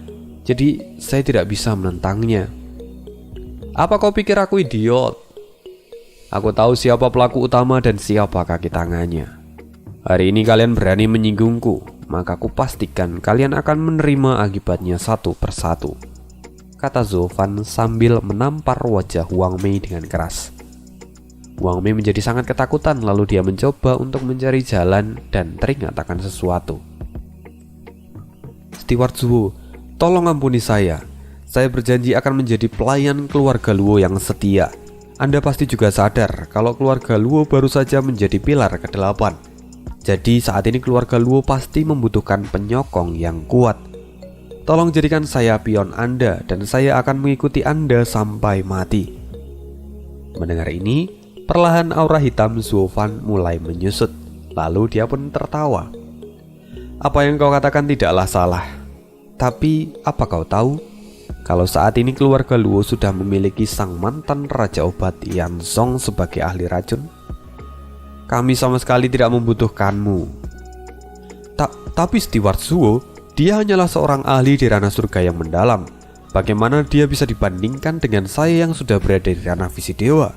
jadi saya tidak bisa menentangnya." "Apa kau pikir aku idiot? Aku tahu siapa pelaku utama dan siapa kaki tangannya. Hari ini kalian berani menyinggungku, maka aku pastikan kalian akan menerima akibatnya satu persatu," kata Zuofan sambil menampar wajah Wang Mei dengan keras. Wang Mei menjadi sangat ketakutan, lalu dia mencoba untuk mencari jalan dan teringat akan sesuatu. "Steward Zuo, tolong ampuni saya. Saya berjanji akan menjadi pelayan keluarga Luo yang setia. Anda pasti juga sadar kalau keluarga Luo baru saja menjadi pilar ke-8. Jadi saat ini keluarga Luo pasti membutuhkan penyokong yang kuat. Tolong jadikan saya pion Anda dan saya akan mengikuti Anda sampai mati." Mendengar ini, perlahan aura hitam Zuofan mulai menyusut. Lalu dia pun tertawa. "Apa yang kau katakan tidaklah salah. Tapi apa kau tahu? Kalau saat ini keluarga Luo sudah memiliki sang mantan Raja Obat Yansong sebagai ahli racun. Kami sama sekali tidak membutuhkanmu." Tapi Steward Zuo, dia hanyalah seorang ahli di ranah surga yang mendalam. Bagaimana dia bisa dibandingkan dengan saya yang sudah berada di ranah visi dewa?"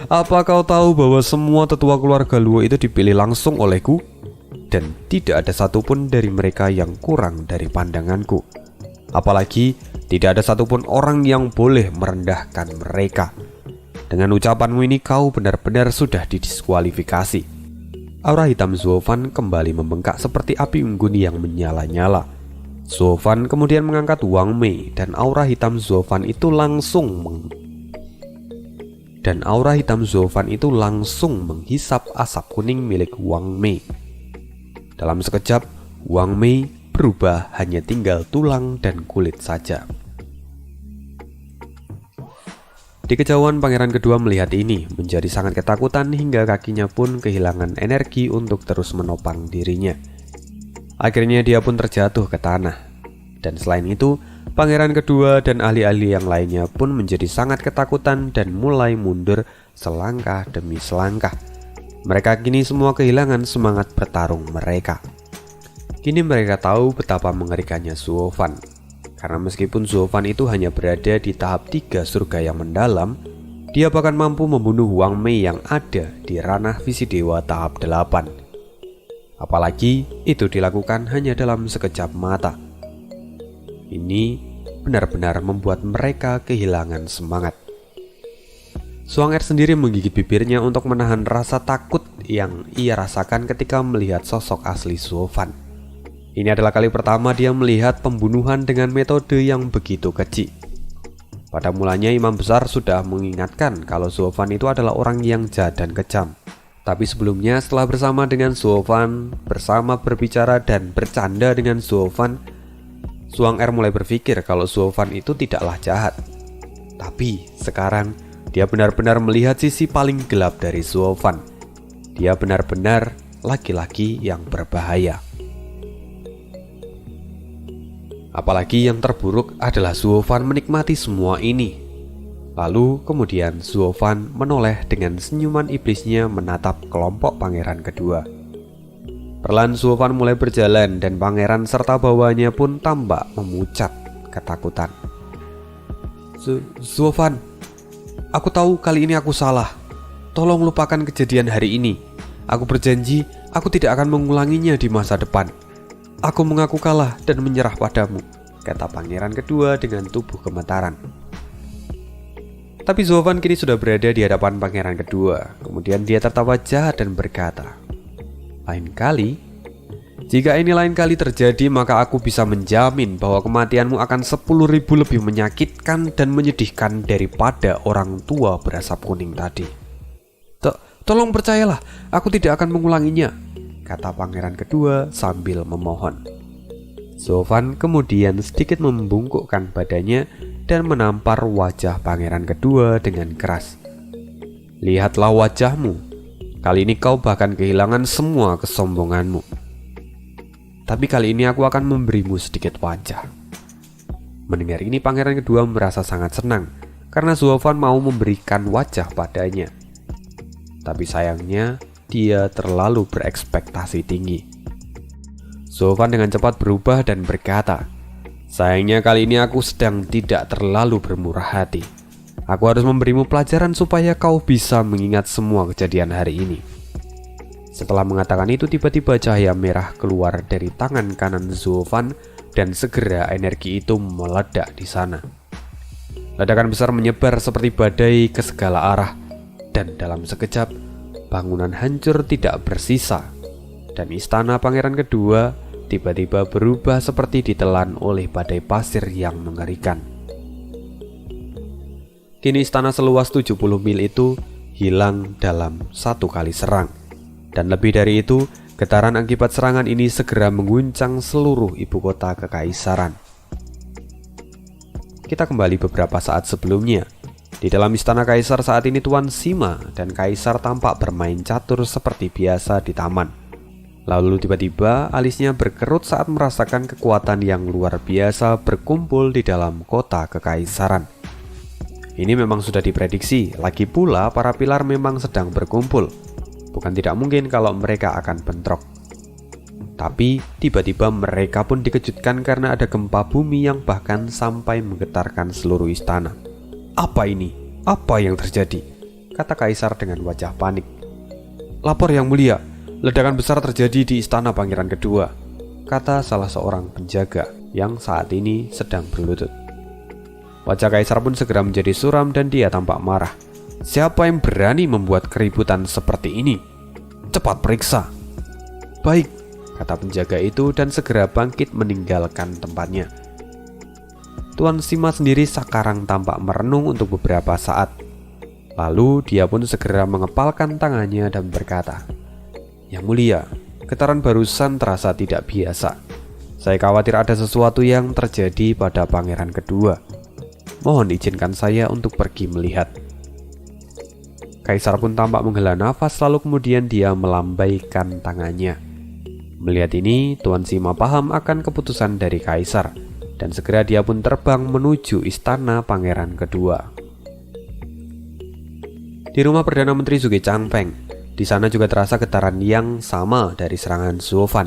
"Apa kau tahu bahwa semua tetua keluarga Luo itu dipilih langsung olehku? Dan tidak ada satupun dari mereka yang kurang dari pandanganku. Apalagi tidak ada satupun orang yang boleh merendahkan mereka. Dengan ucapanmu ini kau benar-benar sudah didiskualifikasi." Aura hitam Zuofan kembali membengkak seperti api unggun yang menyala-nyala. Zuofan kemudian mengangkat Wang Mei dan aura hitam Zuofan itu langsung menghisap asap kuning milik Wang Mei. Dalam sekejap, Wang Mei berubah hanya tinggal tulang dan kulit saja. Di kejauhan pangeran kedua melihat ini, menjadi sangat ketakutan hingga kakinya pun kehilangan energi untuk terus menopang dirinya. Akhirnya dia pun terjatuh ke tanah. Dan selain itu, pangeran kedua dan ahli-ahli yang lainnya pun menjadi sangat ketakutan dan mulai mundur selangkah demi selangkah. Mereka kini semua kehilangan semangat bertarung mereka. Kini mereka tahu betapa mengerikannya Zuofan. Karena meskipun Zuofan itu hanya berada di tahap 3 surga yang mendalam, dia bahkan mampu membunuh Wang Mei yang ada di ranah visi dewa tahap 8. Apalagi itu dilakukan hanya dalam sekejap mata. Ini benar-benar membuat mereka kehilangan semangat. Suang Er sendiri menggigit bibirnya untuk menahan rasa takut yang ia rasakan ketika melihat sosok asli Suo Fan. Ini adalah kali pertama dia melihat pembunuhan dengan metode yang begitu keji. Pada mulanya Imam Besar sudah mengingatkan kalau Suo Fan itu adalah orang yang jahat dan kejam. Tapi sebelumnya setelah bersama dengan Suo Fan, bersama berbicara dan bercanda dengan Suo Fan, Suang Er mulai berpikir kalau Suo Fan itu tidaklah jahat. Tapi sekarang dia benar-benar melihat sisi paling gelap dari Suo Fan. Dia benar-benar laki-laki yang berbahaya. Apalagi yang terburuk adalah Suo Fan menikmati semua ini. Lalu kemudian Suo Fan menoleh dengan senyuman iblisnya menatap kelompok pangeran kedua. Perlahan Suo Fan mulai berjalan dan pangeran serta bawahannya pun tampak memucat ketakutan. Suo Fan, aku tahu kali ini aku salah. Tolong lupakan kejadian hari ini. Aku berjanji aku tidak akan mengulanginya di masa depan. Aku mengaku kalah dan menyerah padamu, kata pangeran kedua dengan tubuh gemetaran. Tapi Suo Fan kini sudah berada di hadapan pangeran kedua. Kemudian dia tertawa jahat dan berkata, "Lain kali? Jika ini lain kali terjadi, maka aku bisa menjamin bahwa kematianmu akan 10.000 lebih menyakitkan dan menyedihkan daripada orang tua berasap kuning tadi. Tolong percayalah, aku tidak akan mengulanginya," kata pangeran kedua sambil memohon. Suo Fan kemudian sedikit membungkukkan badannya dan menampar wajah pangeran kedua dengan keras. "Lihatlah wajahmu. Kali ini kau bahkan kehilangan semua kesombonganmu. Tapi kali ini aku akan memberimu sedikit wajah." Mendengar ini pangeran kedua merasa sangat senang karena Suo Fan mau memberikan wajah padanya. Tapi sayangnya dia terlalu berekspektasi tinggi. Suo Fan dengan cepat berubah dan berkata, "Sayangnya kali ini aku sedang tidak terlalu bermurah hati. Aku harus memberimu pelajaran supaya kau bisa mengingat semua kejadian hari ini." Setelah mengatakan itu, tiba-tiba cahaya merah keluar dari tangan kanan Suo Fan dan segera energi itu meledak di sana. Ledakan besar menyebar seperti badai ke segala arah, dan dalam sekejap bangunan hancur tidak bersisa, dan istana pangeran kedua tiba-tiba berubah seperti ditelan oleh badai pasir yang mengerikan. Kini istana seluas 70 mil itu hilang dalam satu kali serang. Dan lebih dari itu, getaran akibat serangan ini segera mengguncang seluruh ibu kota kekaisaran. Kita kembali beberapa saat sebelumnya. Di dalam istana kaisar saat ini Tuan Sima dan kaisar tampak bermain catur seperti biasa di taman. Lalu tiba-tiba alisnya berkerut saat merasakan kekuatan yang luar biasa berkumpul di dalam kota kekaisaran. Ini memang sudah diprediksi, lagi pula para pilar memang sedang berkumpul. Bukan tidak mungkin kalau mereka akan bentrok. Tapi tiba-tiba mereka pun dikejutkan karena ada gempa bumi yang bahkan sampai menggetarkan seluruh istana. "Apa ini? Apa yang terjadi?" kata kaisar dengan wajah panik. "Lapor yang mulia, ledakan besar terjadi di istana pangeran kedua," kata salah seorang penjaga yang saat ini sedang berlutut. Wajah kaisar pun segera menjadi suram dan dia tampak marah. "Siapa yang berani membuat keributan seperti ini? Cepat periksa." "Baik," kata penjaga itu dan segera bangkit meninggalkan tempatnya. Tuan Sima sendiri sekarang tampak merenung untuk beberapa saat. Lalu dia pun segera mengepalkan tangannya dan berkata, "Yang mulia, getaran barusan terasa tidak biasa. Saya khawatir ada sesuatu yang terjadi pada pangeran kedua. Mohon izinkan saya untuk pergi melihat." Kaisar pun tampak menghela nafas, lalu kemudian dia melambaikan tangannya. Melihat ini, Tuan Sima paham akan keputusan dari kaisar, dan segera dia pun terbang menuju istana pangeran kedua. Di rumah Perdana Menteri Suge Changfeng, di sana juga terasa getaran yang sama dari serangan Suo Fan.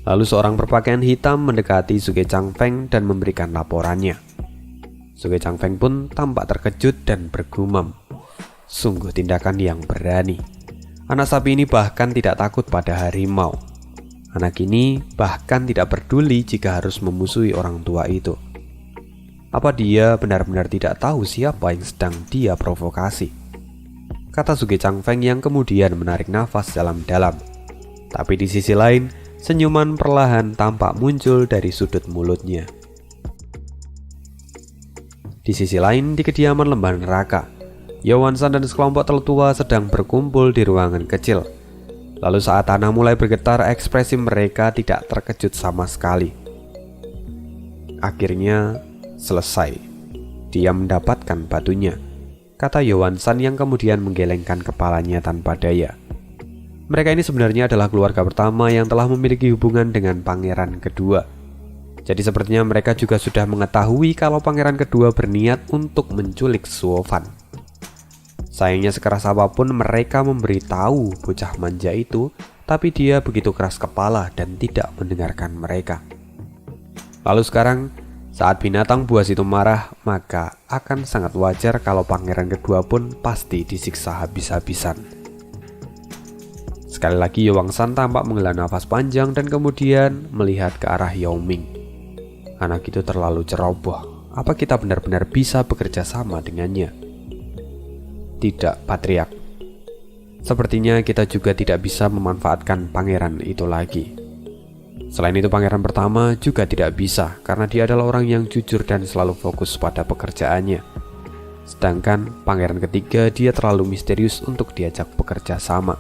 Lalu seorang berpakaian hitam mendekati Suge Changfeng dan memberikan laporannya. Suge Changfeng pun tampak terkejut dan bergumam, "Sungguh tindakan yang berani. Anak sapi ini bahkan tidak takut pada harimau. Anak ini bahkan tidak peduli jika harus memusuhi orang tua itu." Apa dia benar-benar tidak tahu siapa yang sedang dia provokasi? Kata Suge Changfeng yang kemudian menarik nafas dalam-dalam. Tapi di sisi lain, senyuman perlahan tampak muncul dari sudut mulutnya. Di sisi lain, di kediaman lembah neraka, Yowan-san dan sekelompok tetua sedang berkumpul di ruangan kecil. Lalu saat tanah mulai bergetar, ekspresi mereka tidak terkejut sama sekali. Akhirnya selesai. Dia mendapatkan batunya, kata Yowan-san yang kemudian menggelengkan kepalanya tanpa daya. Mereka ini sebenarnya adalah keluarga pertama yang telah memiliki hubungan dengan pangeran kedua. Jadi sepertinya mereka juga sudah mengetahui kalau pangeran kedua berniat untuk menculik Suofan. Sayangnya sekeras apapun mereka memberitahu bocah manja itu, tapi dia begitu keras kepala dan tidak mendengarkan mereka. Lalu sekarang, saat binatang buas itu marah, maka akan sangat wajar kalau pangeran kedua pun pasti disiksa habis-habisan. Sekali lagi Yowan-san tampak menghela nafas panjang dan kemudian melihat ke arah Yao Ming. Anak itu terlalu ceroboh. Apa kita benar-benar bisa bekerja sama dengannya? Tidak, Patriark. Sepertinya kita juga tidak bisa memanfaatkan pangeran itu lagi. Selain itu pangeran pertama juga tidak bisa karena dia adalah orang yang jujur dan selalu fokus pada pekerjaannya. Sedangkan pangeran ketiga dia terlalu misterius untuk diajak bekerja sama.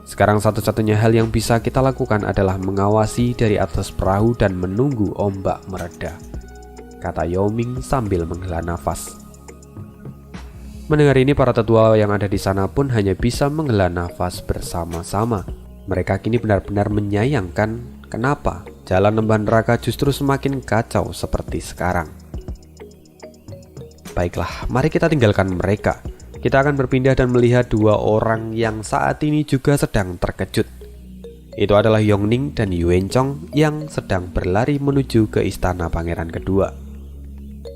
Sekarang satu-satunya hal yang bisa kita lakukan adalah mengawasi dari atas perahu dan menunggu ombak mereda, kata Yao Ming sambil menghela nafas. Mendengar ini para tetua yang ada di sana pun hanya bisa menghela nafas bersama-sama. Mereka kini benar-benar menyayangkan kenapa jalan lembah neraka justru semakin kacau seperti sekarang. Baiklah, mari kita tinggalkan mereka. Kita akan berpindah dan melihat dua orang yang saat ini juga sedang terkejut. Itu adalah Yongning dan Yuencong yang sedang berlari menuju ke istana pangeran kedua.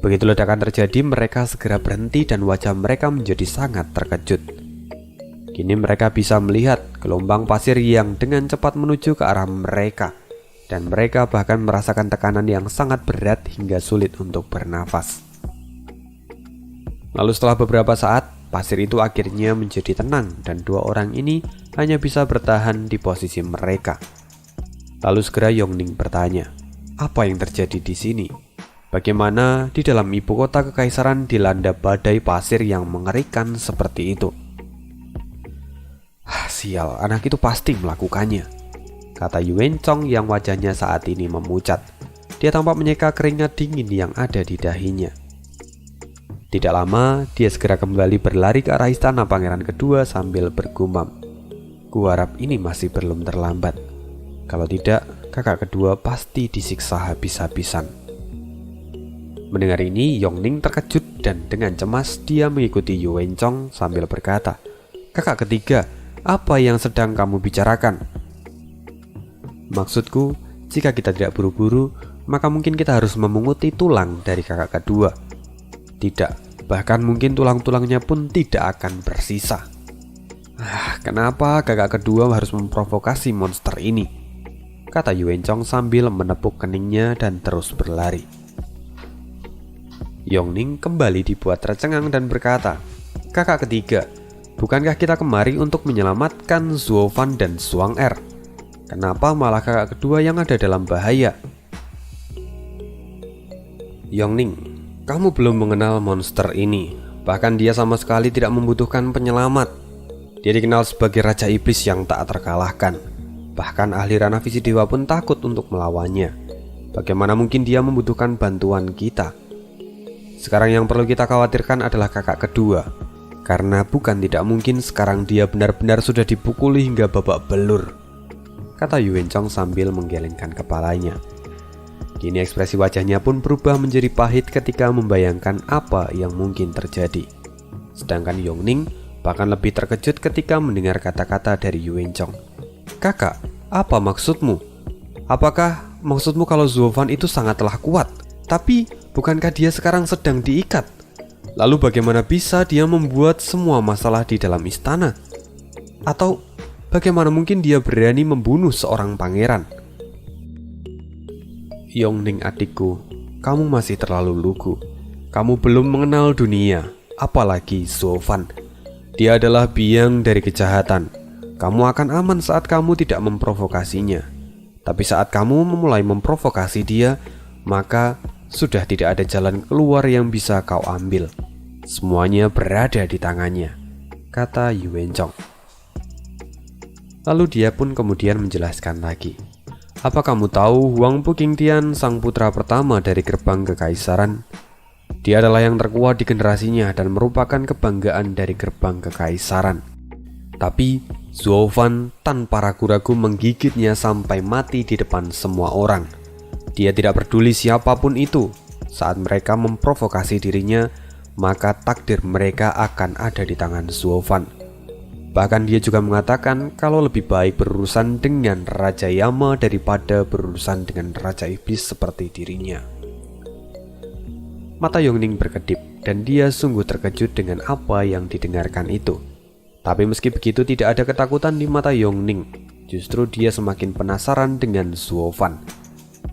Begitu ledakan terjadi, mereka segera berhenti dan wajah mereka menjadi sangat terkejut. Kini mereka bisa melihat gelombang pasir yang dengan cepat menuju ke arah mereka, dan mereka bahkan merasakan tekanan yang sangat berat hingga sulit untuk bernafas. Lalu setelah beberapa saat, pasir itu akhirnya menjadi tenang dan dua orang ini hanya bisa bertahan di posisi mereka. Lalu segera Yongning bertanya, apa yang terjadi di sini? Bagaimana di dalam ibu kota kekaisaran dilanda badai pasir yang mengerikan seperti itu? Sial, anak itu pasti melakukannya, kata Yuencong yang wajahnya saat ini memucat. Dia tampak menyeka keringat dingin yang ada di dahinya. Tidak lama, dia segera kembali berlari ke arah istana pangeran kedua sambil bergumam. Kuharap ini masih belum terlambat. Kalau tidak, kakak kedua pasti disiksa habis-habisan. Mendengar ini, Yongning terkejut dan dengan cemas dia mengikuti Yuencong sambil berkata, kakak ketiga, apa yang sedang kamu bicarakan? Maksudku, jika kita tidak buru-buru, maka mungkin kita harus memunguti tulang dari kakak kedua. Tidak, bahkan mungkin tulang-tulangnya pun tidak akan bersisa. Kenapa kakak kedua harus memprovokasi monster ini? Kata Yuencong sambil menepuk keningnya dan terus berlari. Yongning kembali dibuat tercengang dan berkata, kakak ketiga, bukankah kita kemari untuk menyelamatkan Zuofan dan Suang Er? Kenapa malah kakak kedua yang ada dalam bahaya? Yongning, kamu belum mengenal monster ini. Bahkan dia sama sekali tidak membutuhkan penyelamat. Dia dikenal sebagai Raja Iblis yang tak terkalahkan. Bahkan ahli ranah visi dewa pun takut untuk melawannya. Bagaimana mungkin dia membutuhkan bantuan kita? Sekarang yang perlu kita khawatirkan adalah kakak kedua. Karena bukan tidak mungkin sekarang dia benar-benar sudah dipukuli hingga babak belur, kata Yuencong sambil menggelengkan kepalanya. Kini ekspresi wajahnya pun berubah menjadi pahit ketika membayangkan apa yang mungkin terjadi. Sedangkan Yongning bahkan lebih terkejut ketika mendengar kata-kata dari Yuencong. Kakak, apa maksudmu? Apakah maksudmu kalau Zuofan itu sangatlah kuat? Tapi bukankah dia sekarang sedang diikat? Lalu bagaimana bisa dia membuat semua masalah di dalam istana? Atau bagaimana mungkin dia berani membunuh seorang pangeran? Yongning adikku, kamu masih terlalu lugu. Kamu belum mengenal dunia, apalagi Zofan. Dia adalah biang dari kejahatan. Kamu akan aman saat kamu tidak memprovokasinya. Tapi saat kamu memulai memprovokasi dia, maka sudah tidak ada jalan keluar yang bisa kau ambil. Semuanya berada di tangannya, kata Yu Wencong. Lalu dia pun kemudian menjelaskan lagi. Apa kamu tahu Huang Puqingtian, sang putra pertama dari gerbang kekaisaran? Dia adalah yang terkuat di generasinya dan merupakan kebanggaan dari gerbang kekaisaran. Tapi Zofan tanpa ragu-ragu menggigitnya sampai mati di depan semua orang. Dia tidak peduli siapapun itu. Saat mereka memprovokasi dirinya, maka takdir mereka akan ada di tangan Zofan. Bahkan dia juga mengatakan kalau lebih baik berurusan dengan Raja Yama daripada berurusan dengan Raja Iblis seperti dirinya. Mata Yongning berkedip dan dia sungguh terkejut dengan apa yang didengarkan itu. Tapi meski begitu tidak ada ketakutan di mata Yongning. Justru dia semakin penasaran dengan Zofan.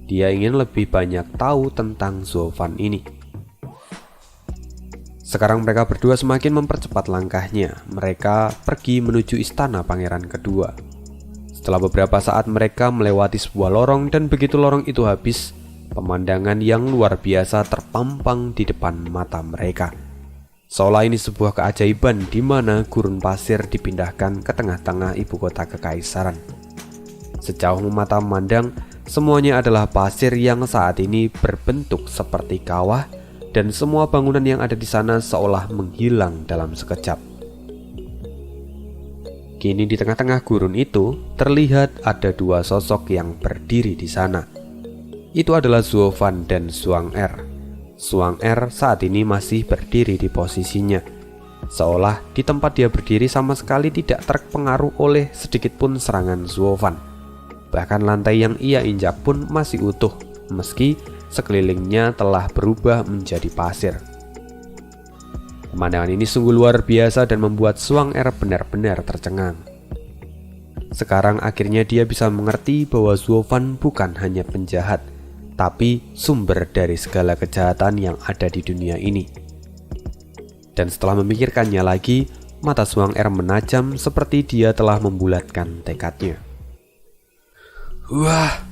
Dia ingin lebih banyak tahu tentang Zofan ini. Sekarang mereka berdua semakin mempercepat langkahnya. Mereka pergi menuju istana pangeran kedua. Setelah beberapa saat mereka melewati sebuah lorong dan begitu lorong itu habis, pemandangan yang luar biasa terpampang di depan mata mereka. Seolah ini sebuah keajaiban di mana gurun pasir dipindahkan ke tengah-tengah ibu kota kekaisaran. Sejauh mata memandang, semuanya adalah pasir yang saat ini berbentuk seperti kawah, dan semua bangunan yang ada di sana seolah menghilang dalam sekejap. Kini di tengah-tengah gurun itu terlihat ada dua sosok yang berdiri di sana. Itu adalah Zofan dan Zhuang-Er. Zhuang-Er saat ini masih berdiri di posisinya, seolah di tempat dia berdiri sama sekali tidak terpengaruh oleh sedikitpun serangan Zofan. Bahkan lantai yang ia injak pun masih utuh, meski sekelilingnya telah berubah menjadi pasir. Pemandangan ini sungguh luar biasa dan membuat Zhuang-Er benar-benar tercengang. Sekarang akhirnya dia bisa mengerti bahwa Zofan bukan hanya penjahat, tapi sumber dari segala kejahatan yang ada di dunia ini. Dan setelah memikirkannya lagi, mata Zhuang-Er menajam seperti dia telah membulatkan tekadnya. Wah!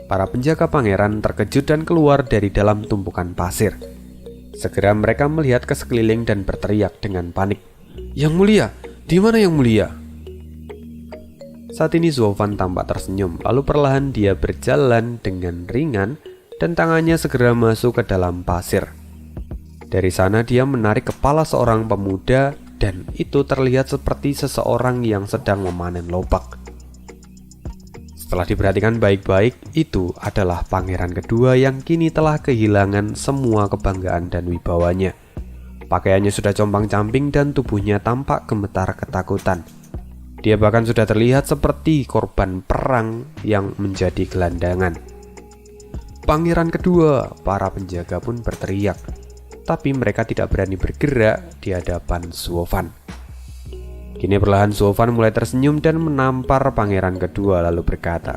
Para penjaga pangeran terkejut dan keluar dari dalam tumpukan pasir. Segera mereka melihat ke sekeliling dan berteriak dengan panik. Yang mulia, di mana yang mulia? Saat ini Zofan tampak tersenyum, lalu perlahan dia berjalan dengan ringan dan tangannya segera masuk ke dalam pasir. Dari sana dia menarik kepala seorang pemuda dan itu terlihat seperti seseorang yang sedang memanen lobak. Setelah diperhatikan baik-baik, itu adalah pangeran kedua yang kini telah kehilangan semua kebanggaan dan wibawanya. Pakaiannya sudah compang-camping dan tubuhnya tampak gemetar ketakutan. Dia bahkan sudah terlihat seperti korban perang yang menjadi gelandangan. Pangeran kedua, para penjaga pun berteriak. Tapi mereka tidak berani bergerak di hadapan Zofan. Kini perlahan Zofan mulai tersenyum dan menampar pangeran kedua lalu berkata,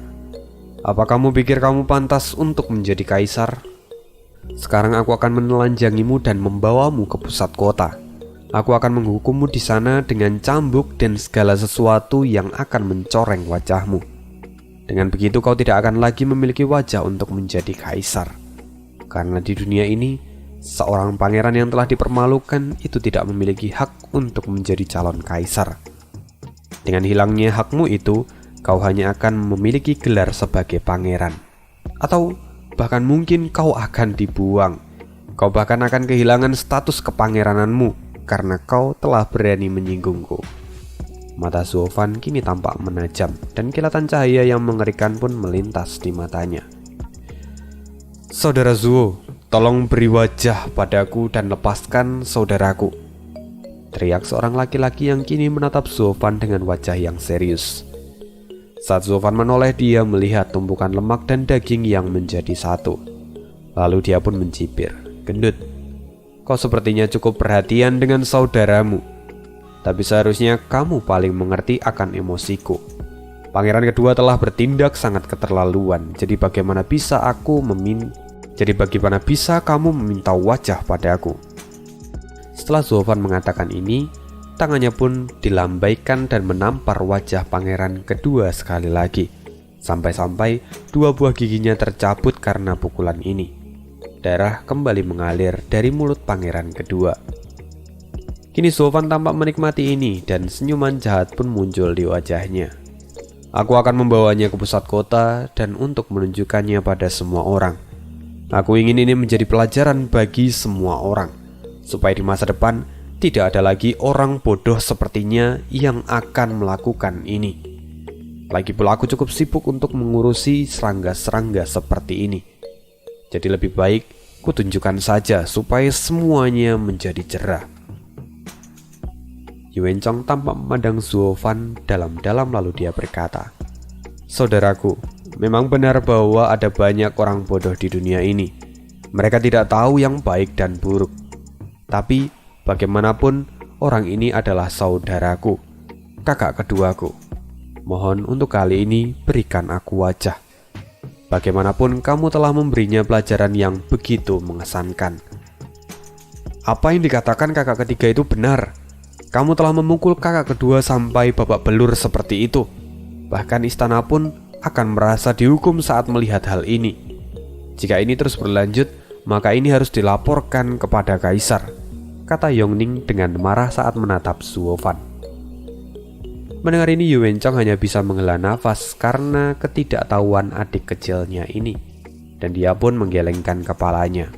apa kamu pikir kamu pantas untuk menjadi kaisar? Sekarang aku akan menelanjangimu dan membawamu ke pusat kota. Aku akan menghukummu di sana dengan cambuk dan segala sesuatu yang akan mencoreng wajahmu. Dengan begitu kau tidak akan lagi memiliki wajah untuk menjadi kaisar. Karena di dunia ini, seorang pangeran yang telah dipermalukan itu tidak memiliki hak untuk menjadi calon kaisar. Dengan hilangnya hakmu itu, kau hanya akan memiliki gelar sebagai pangeran. Atau bahkan mungkin kau akan dibuang. Kau bahkan akan kehilangan status kepangerananmu karena kau telah berani menyinggungku. Mata Zofan kini tampak menajam dan kilatan cahaya yang mengerikan pun melintas di matanya. Saudara Zuo, tolong beri wajah padaku dan lepaskan saudaraku, teriak seorang laki-laki yang kini menatap Zofan dengan wajah yang serius. Saat Zofan menoleh, dia melihat tumpukan lemak dan daging yang menjadi satu. Lalu dia pun mencibir, gendut, kau sepertinya cukup perhatian dengan saudaramu, tapi seharusnya kamu paling mengerti akan emosiku. Pangeran kedua telah bertindak sangat keterlaluan, jadi bagaimana bisa aku Jadi bagaimana bisa kamu meminta wajah padaku?" Setelah Zuofan mengatakan ini, tangannya pun dilambaikan dan menampar wajah pangeran kedua sekali lagi, sampai-sampai 2 buah giginya tercabut karena pukulan ini. Darah kembali mengalir dari mulut pangeran kedua. Kini Zuofan tampak menikmati ini dan senyuman jahat pun muncul di wajahnya. "Aku akan membawanya ke pusat kota dan untuk menunjukkannya pada semua orang. Aku ingin ini menjadi pelajaran bagi semua orang, supaya di masa depan tidak ada lagi orang bodoh sepertinya yang akan melakukan ini. Lagi pula aku cukup sibuk untuk mengurusi serangga-serangga seperti ini. Jadi lebih baik kutunjukkan saja supaya semuanya menjadi cerah." Yuencong tampak memandang Zuofan dalam-dalam lalu dia berkata, "Saudaraku, memang benar bahwa ada banyak orang bodoh di dunia ini. Mereka tidak tahu yang baik dan buruk. Tapi bagaimanapun orang ini adalah saudaraku, kakak keduaku. Mohon untuk kali ini berikan aku wajah. Bagaimanapun kamu telah memberinya pelajaran yang begitu mengesankan." "Apa yang dikatakan kakak ketiga itu benar. Kamu telah memukul kakak kedua sampai babak belur seperti itu. Bahkan istana pun akan merasa dihukum saat melihat hal ini. Jika ini terus berlanjut, maka ini harus dilaporkan kepada kaisar," kata Yongning dengan marah saat menatap Zuofan. Mendengar ini, Yuencong hanya bisa menghela nafas karena ketidaktahuan adik kecilnya ini, dan dia pun menggelengkan kepalanya.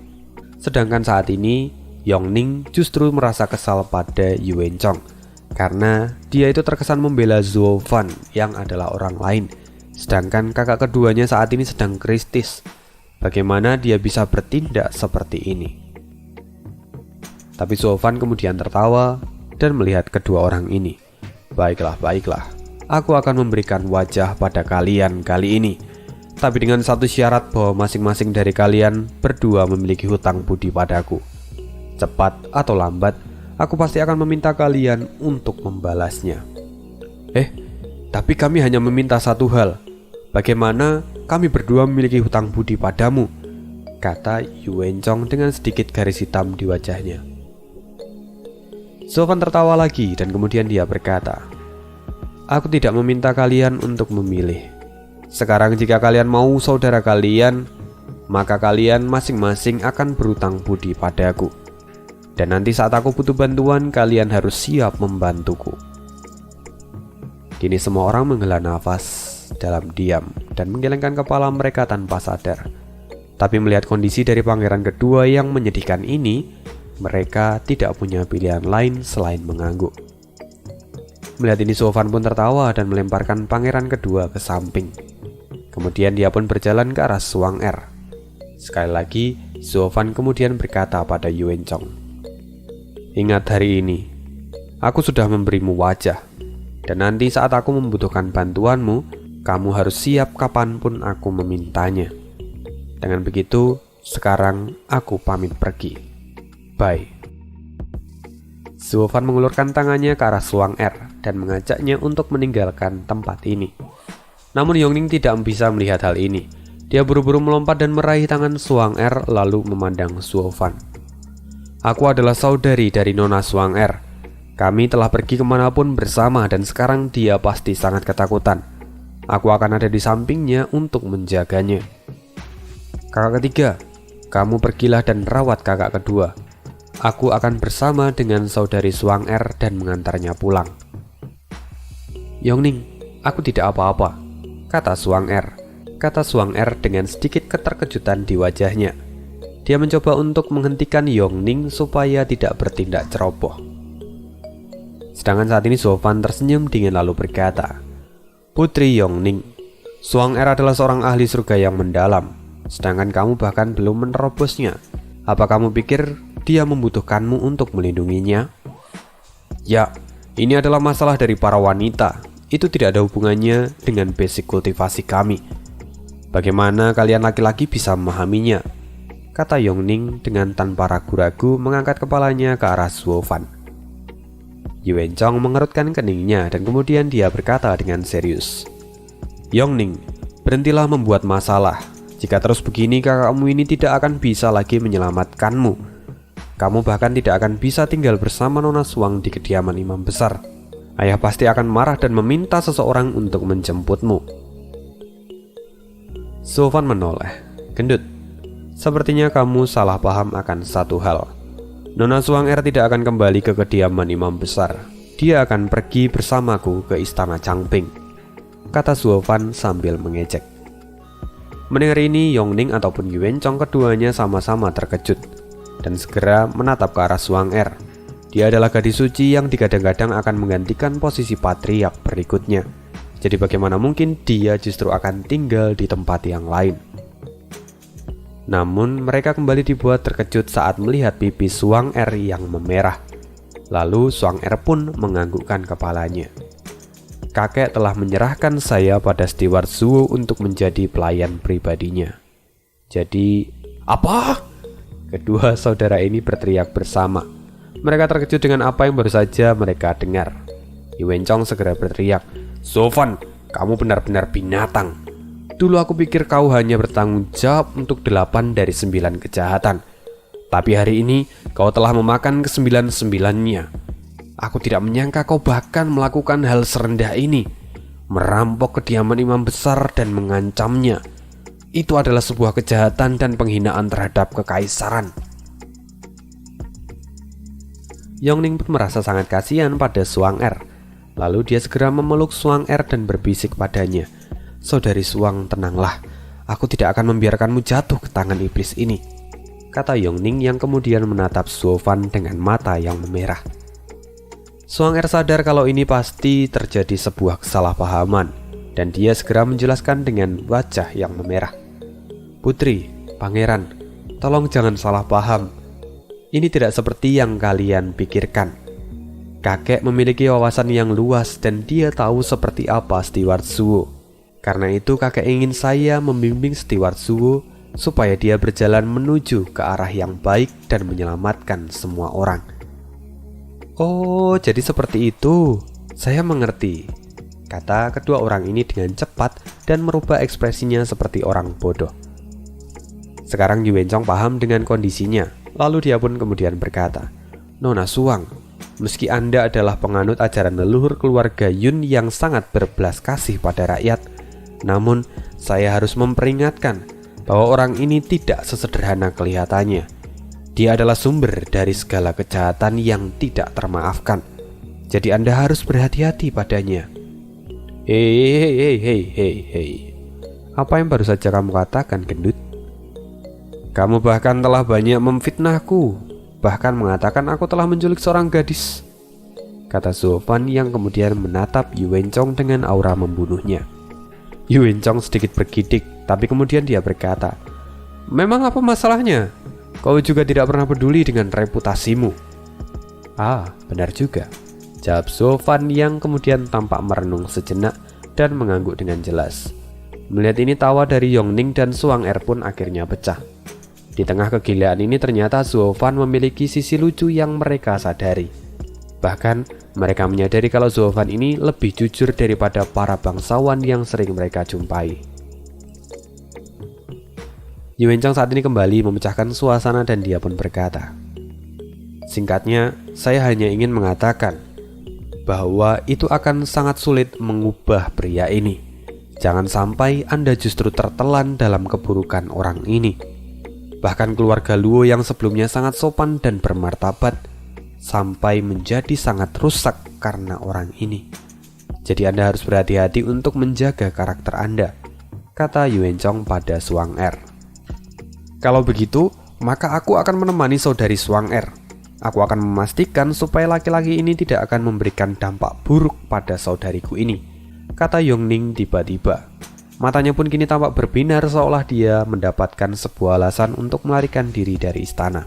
Sedangkan saat ini Yongning justru merasa kesal pada Yuencong karena dia itu terkesan membela Zuofan yang adalah orang lain, sedangkan kakak keduanya saat ini sedang kritis. Bagaimana dia bisa bertindak seperti ini? Tapi Zuofan kemudian tertawa dan melihat kedua orang ini. Baiklah, aku akan memberikan wajah pada kalian kali ini, tapi dengan satu syarat bahwa masing-masing dari kalian berdua memiliki hutang budi padaku. Cepat atau lambat, aku pasti akan meminta kalian untuk membalasnya." Tapi kami hanya meminta satu hal. Bagaimana kami berdua memiliki hutang budi padamu?" kata Yuencong dengan sedikit garis hitam di wajahnya. Zuofan tertawa lagi dan kemudian dia berkata, "Aku tidak meminta kalian untuk memilih. Sekarang jika kalian mau saudara kalian, maka kalian masing-masing akan berhutang budi padaku. Dan nanti saat aku butuh bantuan, kalian harus siap membantuku." Kini semua orang menghela nafas dalam diam dan menggelengkan kepala mereka tanpa sadar. Tapi melihat kondisi dari pangeran kedua yang menyedihkan ini, mereka tidak punya pilihan lain selain mengangguk. Melihat ini, Zuofan pun tertawa dan melemparkan pangeran kedua ke samping. Kemudian dia pun berjalan ke arah Suang-er. Sekali lagi, Zuofan kemudian berkata pada Yuencong, "Ingat hari ini, aku sudah memberimu wajah, dan nanti saat aku membutuhkan bantuanmu, kamu harus siap kapanpun aku memintanya. Dengan begitu, sekarang aku pamit pergi. Bye." Zuofan mengulurkan tangannya ke arah Suang-er dan mengajaknya untuk meninggalkan tempat ini. Namun Yongning tidak bisa melihat hal ini. Dia buru-buru melompat dan meraih tangan Suang-er lalu memandang Zuofan. "Aku adalah saudari dari Nona Suang-er. Kami telah pergi kemanapun bersama dan sekarang dia pasti sangat ketakutan. Aku akan ada di sampingnya untuk menjaganya. Kakak ketiga, kamu pergilah dan rawat kakak kedua. Aku akan bersama dengan saudari Suang-er dan mengantarnya pulang." "Yongning, aku tidak apa-apa," kata Suang-er dengan sedikit keterkejutan di wajahnya. Dia mencoba untuk menghentikan Yongning supaya tidak bertindak ceroboh. Sedangkan saat ini Zuofan tersenyum dingin lalu berkata, "Putri Yongning, Suang-er adalah seorang ahli surga yang mendalam, sedangkan kamu bahkan belum menerobosnya. Apa kamu pikir dia membutuhkanmu untuk melindunginya?" "Ya, ini adalah masalah dari para wanita. Itu tidak ada hubungannya dengan basic kultivasi kami. Bagaimana kalian laki-laki bisa memahaminya?" kata Yongning dengan tanpa ragu-ragu mengangkat kepalanya ke arah Zuofan. Yuencong mengerutkan keningnya dan kemudian dia berkata dengan serius, "Yongning, berhentilah membuat masalah. Jika terus begini, kakakmu ini tidak akan bisa lagi menyelamatkanmu. Kamu bahkan tidak akan bisa tinggal bersama Nona Suang di kediaman imam besar. Ayah pasti akan marah dan meminta seseorang untuk menjemputmu. Sofan menoleh. Gendut, sepertinya kamu salah paham akan satu hal. Nona Suang tidak akan kembali ke kediaman imam besar. Dia akan pergi bersamaku ke istana Changping, kata Sofan sambil mengejek. Mendengar ini, Yongning ataupun Yuencong keduanya sama-sama terkejut dan segera menatap ke arah Suang. Dia adalah gadis suci yang digadang-gadang akan menggantikan posisi patriark berikutnya. Jadi bagaimana mungkin dia justru akan tinggal di tempat yang lain? Namun mereka kembali dibuat terkejut saat melihat pipi Suang yang memerah. Lalu Suang pun menganggukkan kepalanya. Kakek telah menyerahkan saya pada steward Zuo untuk menjadi pelayan pribadinya. Jadi, apa? Kedua saudara ini berteriak bersama. Mereka terkejut dengan apa yang baru saja mereka dengar. Yuencong segera berteriak, "Sofan, kamu benar-benar binatang. Dulu aku pikir kau hanya bertanggung jawab untuk 8 dari 9 kejahatan. Tapi hari ini kau telah memakan ke-9-9-nya. Aku tidak menyangka kau bahkan melakukan hal serendah ini. Merampok kediaman imam besar dan mengancamnya. Itu adalah sebuah kejahatan dan penghinaan terhadap kekaisaran." Yongning pun merasa sangat kasihan pada Suang. Lalu dia segera memeluk Suang dan berbisik padanya, "Saudari Suang, tenanglah. Aku tidak akan membiarkanmu jatuh ke tangan iblis ini," kata Yongning yang kemudian menatap Sofan dengan mata yang memerah. Suang sadar kalau ini pasti terjadi sebuah kesalahpahaman, dan dia segera menjelaskan dengan wajah yang memerah. "Putri, pangeran, tolong jangan salah paham. Ini tidak seperti yang kalian pikirkan. Kakek memiliki wawasan yang luas dan dia tahu seperti apa steward Zuo. Karena itu kakek ingin saya membimbing steward Zuo supaya dia berjalan menuju ke arah yang baik dan menyelamatkan semua orang." "Oh, jadi seperti itu. Saya mengerti," kata kedua orang ini dengan cepat dan merubah ekspresinya seperti orang bodoh. Sekarang Yuencong paham dengan kondisinya. Lalu dia pun kemudian berkata, "Nona Suang, meski Anda adalah penganut ajaran leluhur keluarga Yun yang sangat berbelas kasih pada rakyat, namun saya harus memperingatkan bahwa orang ini tidak sesederhana kelihatannya. Dia adalah sumber dari segala kejahatan yang tidak termaafkan. Jadi Anda harus berhati-hati padanya." Hei. Apa yang baru saja kamu katakan, gendut? Kamu bahkan telah banyak memfitnahku, bahkan mengatakan aku telah menculik seorang gadis, kata Sofan yang kemudian menatap Yuencong dengan aura membunuhnya. Yuencong sedikit bergidik, tapi kemudian dia berkata, "Memang apa masalahnya? Kau juga tidak pernah peduli dengan reputasimu." "Ah, benar juga," jawab Sofan yang kemudian tampak merenung sejenak dan mengangguk dengan jelas. Melihat ini, tawa dari Yongning dan Suang pun akhirnya pecah. Di tengah kegilaan ini ternyata Sofan memiliki sisi lucu yang mereka sadari. Bahkan mereka menyadari kalau Sofan ini lebih jujur daripada para bangsawan yang sering mereka jumpai. Yuencong saat ini kembali memecahkan suasana dan dia pun berkata, "Singkatnya, saya hanya ingin mengatakan bahwa itu akan sangat sulit mengubah pria ini. Jangan sampai Anda justru tertelan dalam keburukan orang ini. Bahkan keluarga Luo yang sebelumnya sangat sopan dan bermartabat sampai menjadi sangat rusak karena orang ini. Jadi Anda harus berhati-hati untuk menjaga karakter Anda," kata Yuencong pada Suang. "Kalau begitu, maka aku akan menemani saudari Suang. Aku akan memastikan supaya laki-laki ini tidak akan memberikan dampak buruk pada saudariku ini," kata Yongning tiba-tiba. Matanya pun kini tampak berbinar seolah dia mendapatkan sebuah alasan untuk melarikan diri dari istana.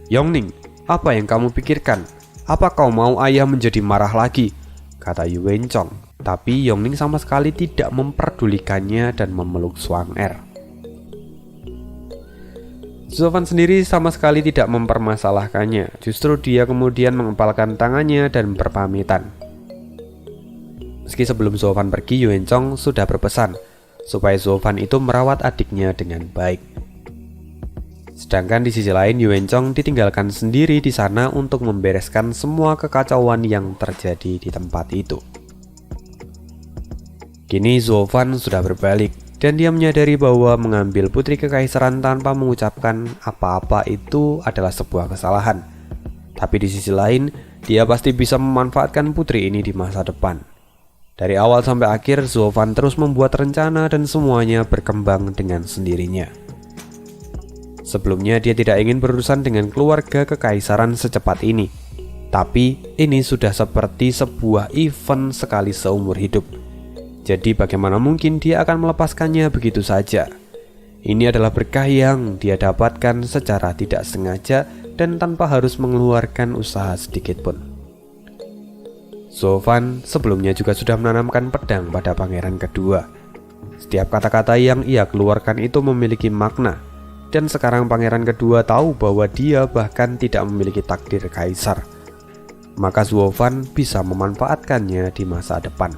"Yongning, apa yang kamu pikirkan? Apa kau mau ayah menjadi marah lagi?" kata Yuencong. Tapi Yongning sama sekali tidak memperdulikannya dan memeluk Suang. Sofan sendiri sama sekali tidak mempermasalahkannya. Justru dia kemudian mengepalkan tangannya dan berpamitan. Meski sebelum Sofan pergi, Yuencong sudah berpesan, supaya Zuofan itu merawat adiknya dengan baik. Sedangkan di sisi lain Yuencong ditinggalkan sendiri di sana untuk membereskan semua kekacauan yang terjadi di tempat itu. Kini Zuofan sudah berbalik dan dia menyadari bahwa mengambil putri kekaisaran tanpa mengucapkan apa-apa itu adalah sebuah kesalahan. Tapi di sisi lain, dia pasti bisa memanfaatkan putri ini di masa depan. Dari awal sampai akhir, Zuofan terus membuat rencana dan semuanya berkembang dengan sendirinya. Sebelumnya dia tidak ingin berurusan dengan keluarga kekaisaran secepat ini. Tapi ini sudah seperti sebuah event sekali seumur hidup. Jadi bagaimana mungkin dia akan melepaskannya begitu saja? Ini adalah berkah yang dia dapatkan secara tidak sengaja dan tanpa harus mengeluarkan usaha sedikit pun. Zuofan sebelumnya juga sudah menanamkan pedang pada pangeran kedua. Setiap kata-kata yang ia keluarkan itu memiliki makna. Dan sekarang pangeran kedua tahu bahwa dia bahkan tidak memiliki takdir kaisar. Maka Zuofan bisa memanfaatkannya di masa depan.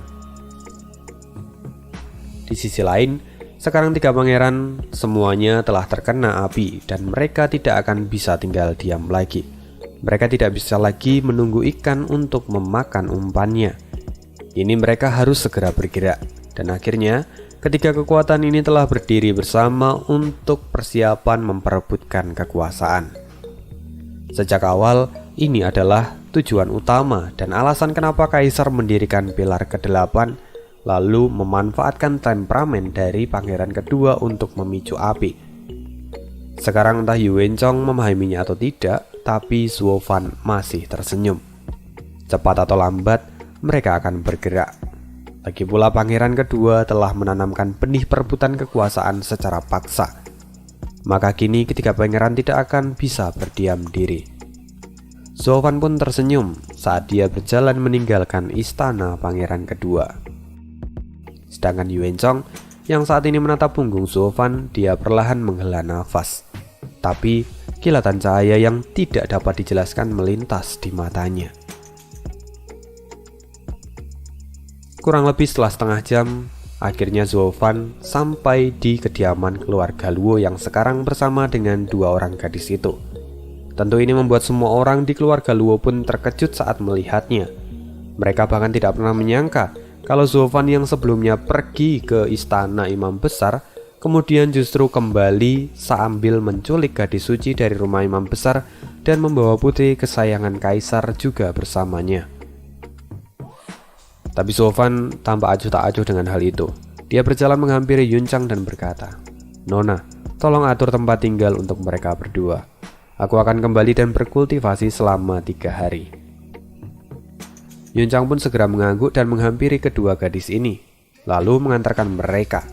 Di sisi lain, sekarang tiga pangeran semuanya telah terkena api dan mereka tidak akan bisa tinggal diam lagi. Mereka tidak bisa lagi menunggu ikan untuk memakan umpannya. Ini mereka harus segera bergerak. Dan akhirnya, ketiga kekuatan ini telah berdiri bersama untuk persiapan memperebutkan kekuasaan. Sejak awal, ini adalah tujuan utama dan alasan kenapa Kaisar mendirikan pilar ke-8 lalu memanfaatkan temperamen dari pangeran kedua untuk memicu api. Sekarang entah Yuencong memahaminya atau tidak, tapi Zuofan masih tersenyum. Cepat atau lambat, mereka akan bergerak. Lagi pula pangeran kedua telah menanamkan benih perebutan kekuasaan secara paksa. Maka kini ketiga pangeran tidak akan bisa berdiam diri. Zuofan pun tersenyum saat dia berjalan meninggalkan istana pangeran kedua. Sedangkan Yuencong yang saat ini menatap punggung Zuofan, dia perlahan menghela nafas. Tapi kilatan cahaya yang tidak dapat dijelaskan melintas di matanya. Kurang lebih setelah setengah jam, akhirnya Zuofan sampai di kediaman keluarga Luo yang sekarang bersama dengan dua orang gadis itu. Tentu ini membuat semua orang di keluarga Luo pun terkejut saat melihatnya. Mereka bahkan tidak pernah menyangka kalau Zuofan yang sebelumnya pergi ke istana imam besar, kemudian justru kembali sambil menculik gadis suci dari rumah imam besar dan membawa putri kesayangan kaisar juga bersamanya. Tapi Zuofan tampak acuh tak acuh dengan hal itu. Dia berjalan menghampiri Yuncang dan berkata, "Nona, tolong atur tempat tinggal untuk mereka berdua. Aku akan kembali dan berkultivasi selama 3 hari." Yuncang pun segera mengangguk dan menghampiri kedua gadis ini, lalu mengantarkan mereka.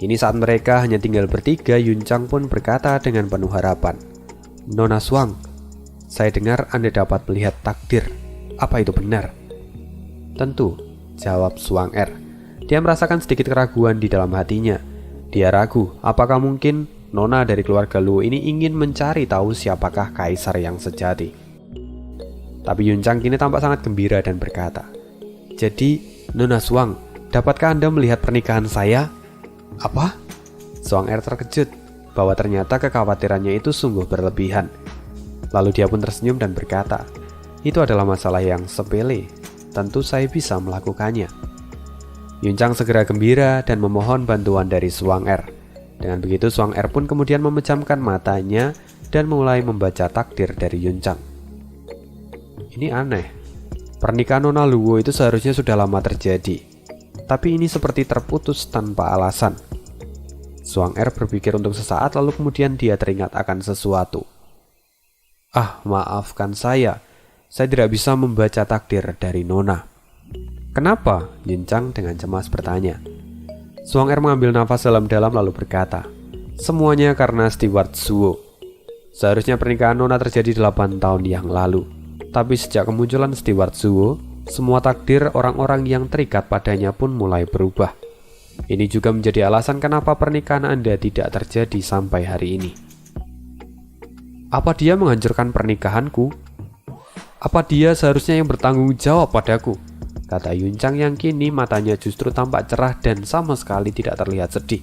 Kini saat mereka hanya tinggal bertiga, Yuncang pun berkata dengan penuh harapan, "Nona Zhuang, saya dengar Anda dapat melihat takdir. Apa itu benar?" "Tentu," jawab Zhuang Er. Dia merasakan sedikit keraguan di dalam hatinya. Dia ragu, apakah mungkin Nona dari keluarga Luo ini ingin mencari tahu siapakah kaisar yang sejati. Tapi Yuncang kini tampak sangat gembira dan berkata, "Jadi, Nona Zhuang, dapatkah Anda melihat pernikahan saya?" "Apa?" Zhuang Er terkejut bahwa ternyata kekhawatirannya itu sungguh berlebihan. Lalu dia pun tersenyum dan berkata, "Itu adalah masalah yang sepele. Tentu saya bisa melakukannya." Yuncang segera gembira dan memohon bantuan dari Zhuang Er. Dengan begitu Zhuang Er pun kemudian memejamkan matanya dan mulai membaca takdir dari Yuncang. Ini aneh. Pernikahan Nona Luo itu seharusnya sudah lama terjadi. Tapi ini seperti terputus tanpa alasan. Zhuang Er berpikir untuk sesaat lalu kemudian dia teringat akan sesuatu. Maafkan saya tidak bisa membaca takdir dari Nona." "Kenapa?" Yuncang dengan cemas bertanya. Zhuang Er mengambil nafas dalam-dalam lalu berkata, "Semuanya karena Steward Zhuo. Seharusnya pernikahan Nona terjadi 8 tahun yang lalu. Tapi sejak kemunculan Steward Zhuo, semua takdir orang-orang yang terikat padanya pun mulai berubah. Ini juga menjadi alasan kenapa pernikahan Anda tidak terjadi sampai hari ini." "Apa dia menghancurkan pernikahanku? Apa dia seharusnya yang bertanggung jawab padaku?" kata Yuncang yang kini matanya justru tampak cerah dan sama sekali tidak terlihat sedih.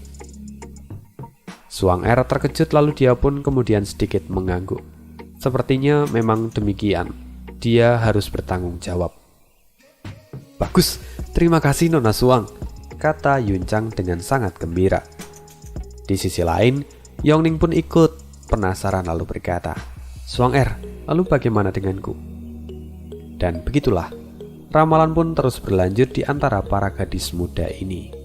Suang Er terkejut lalu dia pun kemudian sedikit mengangguk. Sepertinya memang demikian, dia harus bertanggung jawab. Bagus, terima kasih Nona Suang, kata Yuncang dengan sangat gembira. Di sisi lain, Yongning pun ikut penasaran lalu berkata, Suang Er, lalu bagaimana denganku? Dan begitulah, ramalan pun terus berlanjut di antara para gadis muda ini.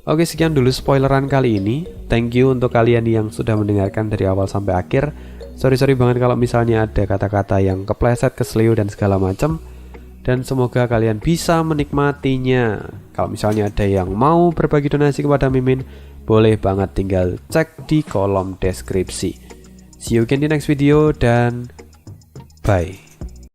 Oke, sekian dulu spoileran kali ini. Thank you untuk kalian yang sudah mendengarkan dari awal sampai akhir. Sorry banget kalau misalnya ada kata-kata yang kepleset, keselio dan segala macam. Dan semoga kalian bisa menikmatinya. Kalau misalnya ada yang mau berbagi donasi kepada Mimin, boleh banget tinggal cek di kolom deskripsi. See you again di next video dan bye.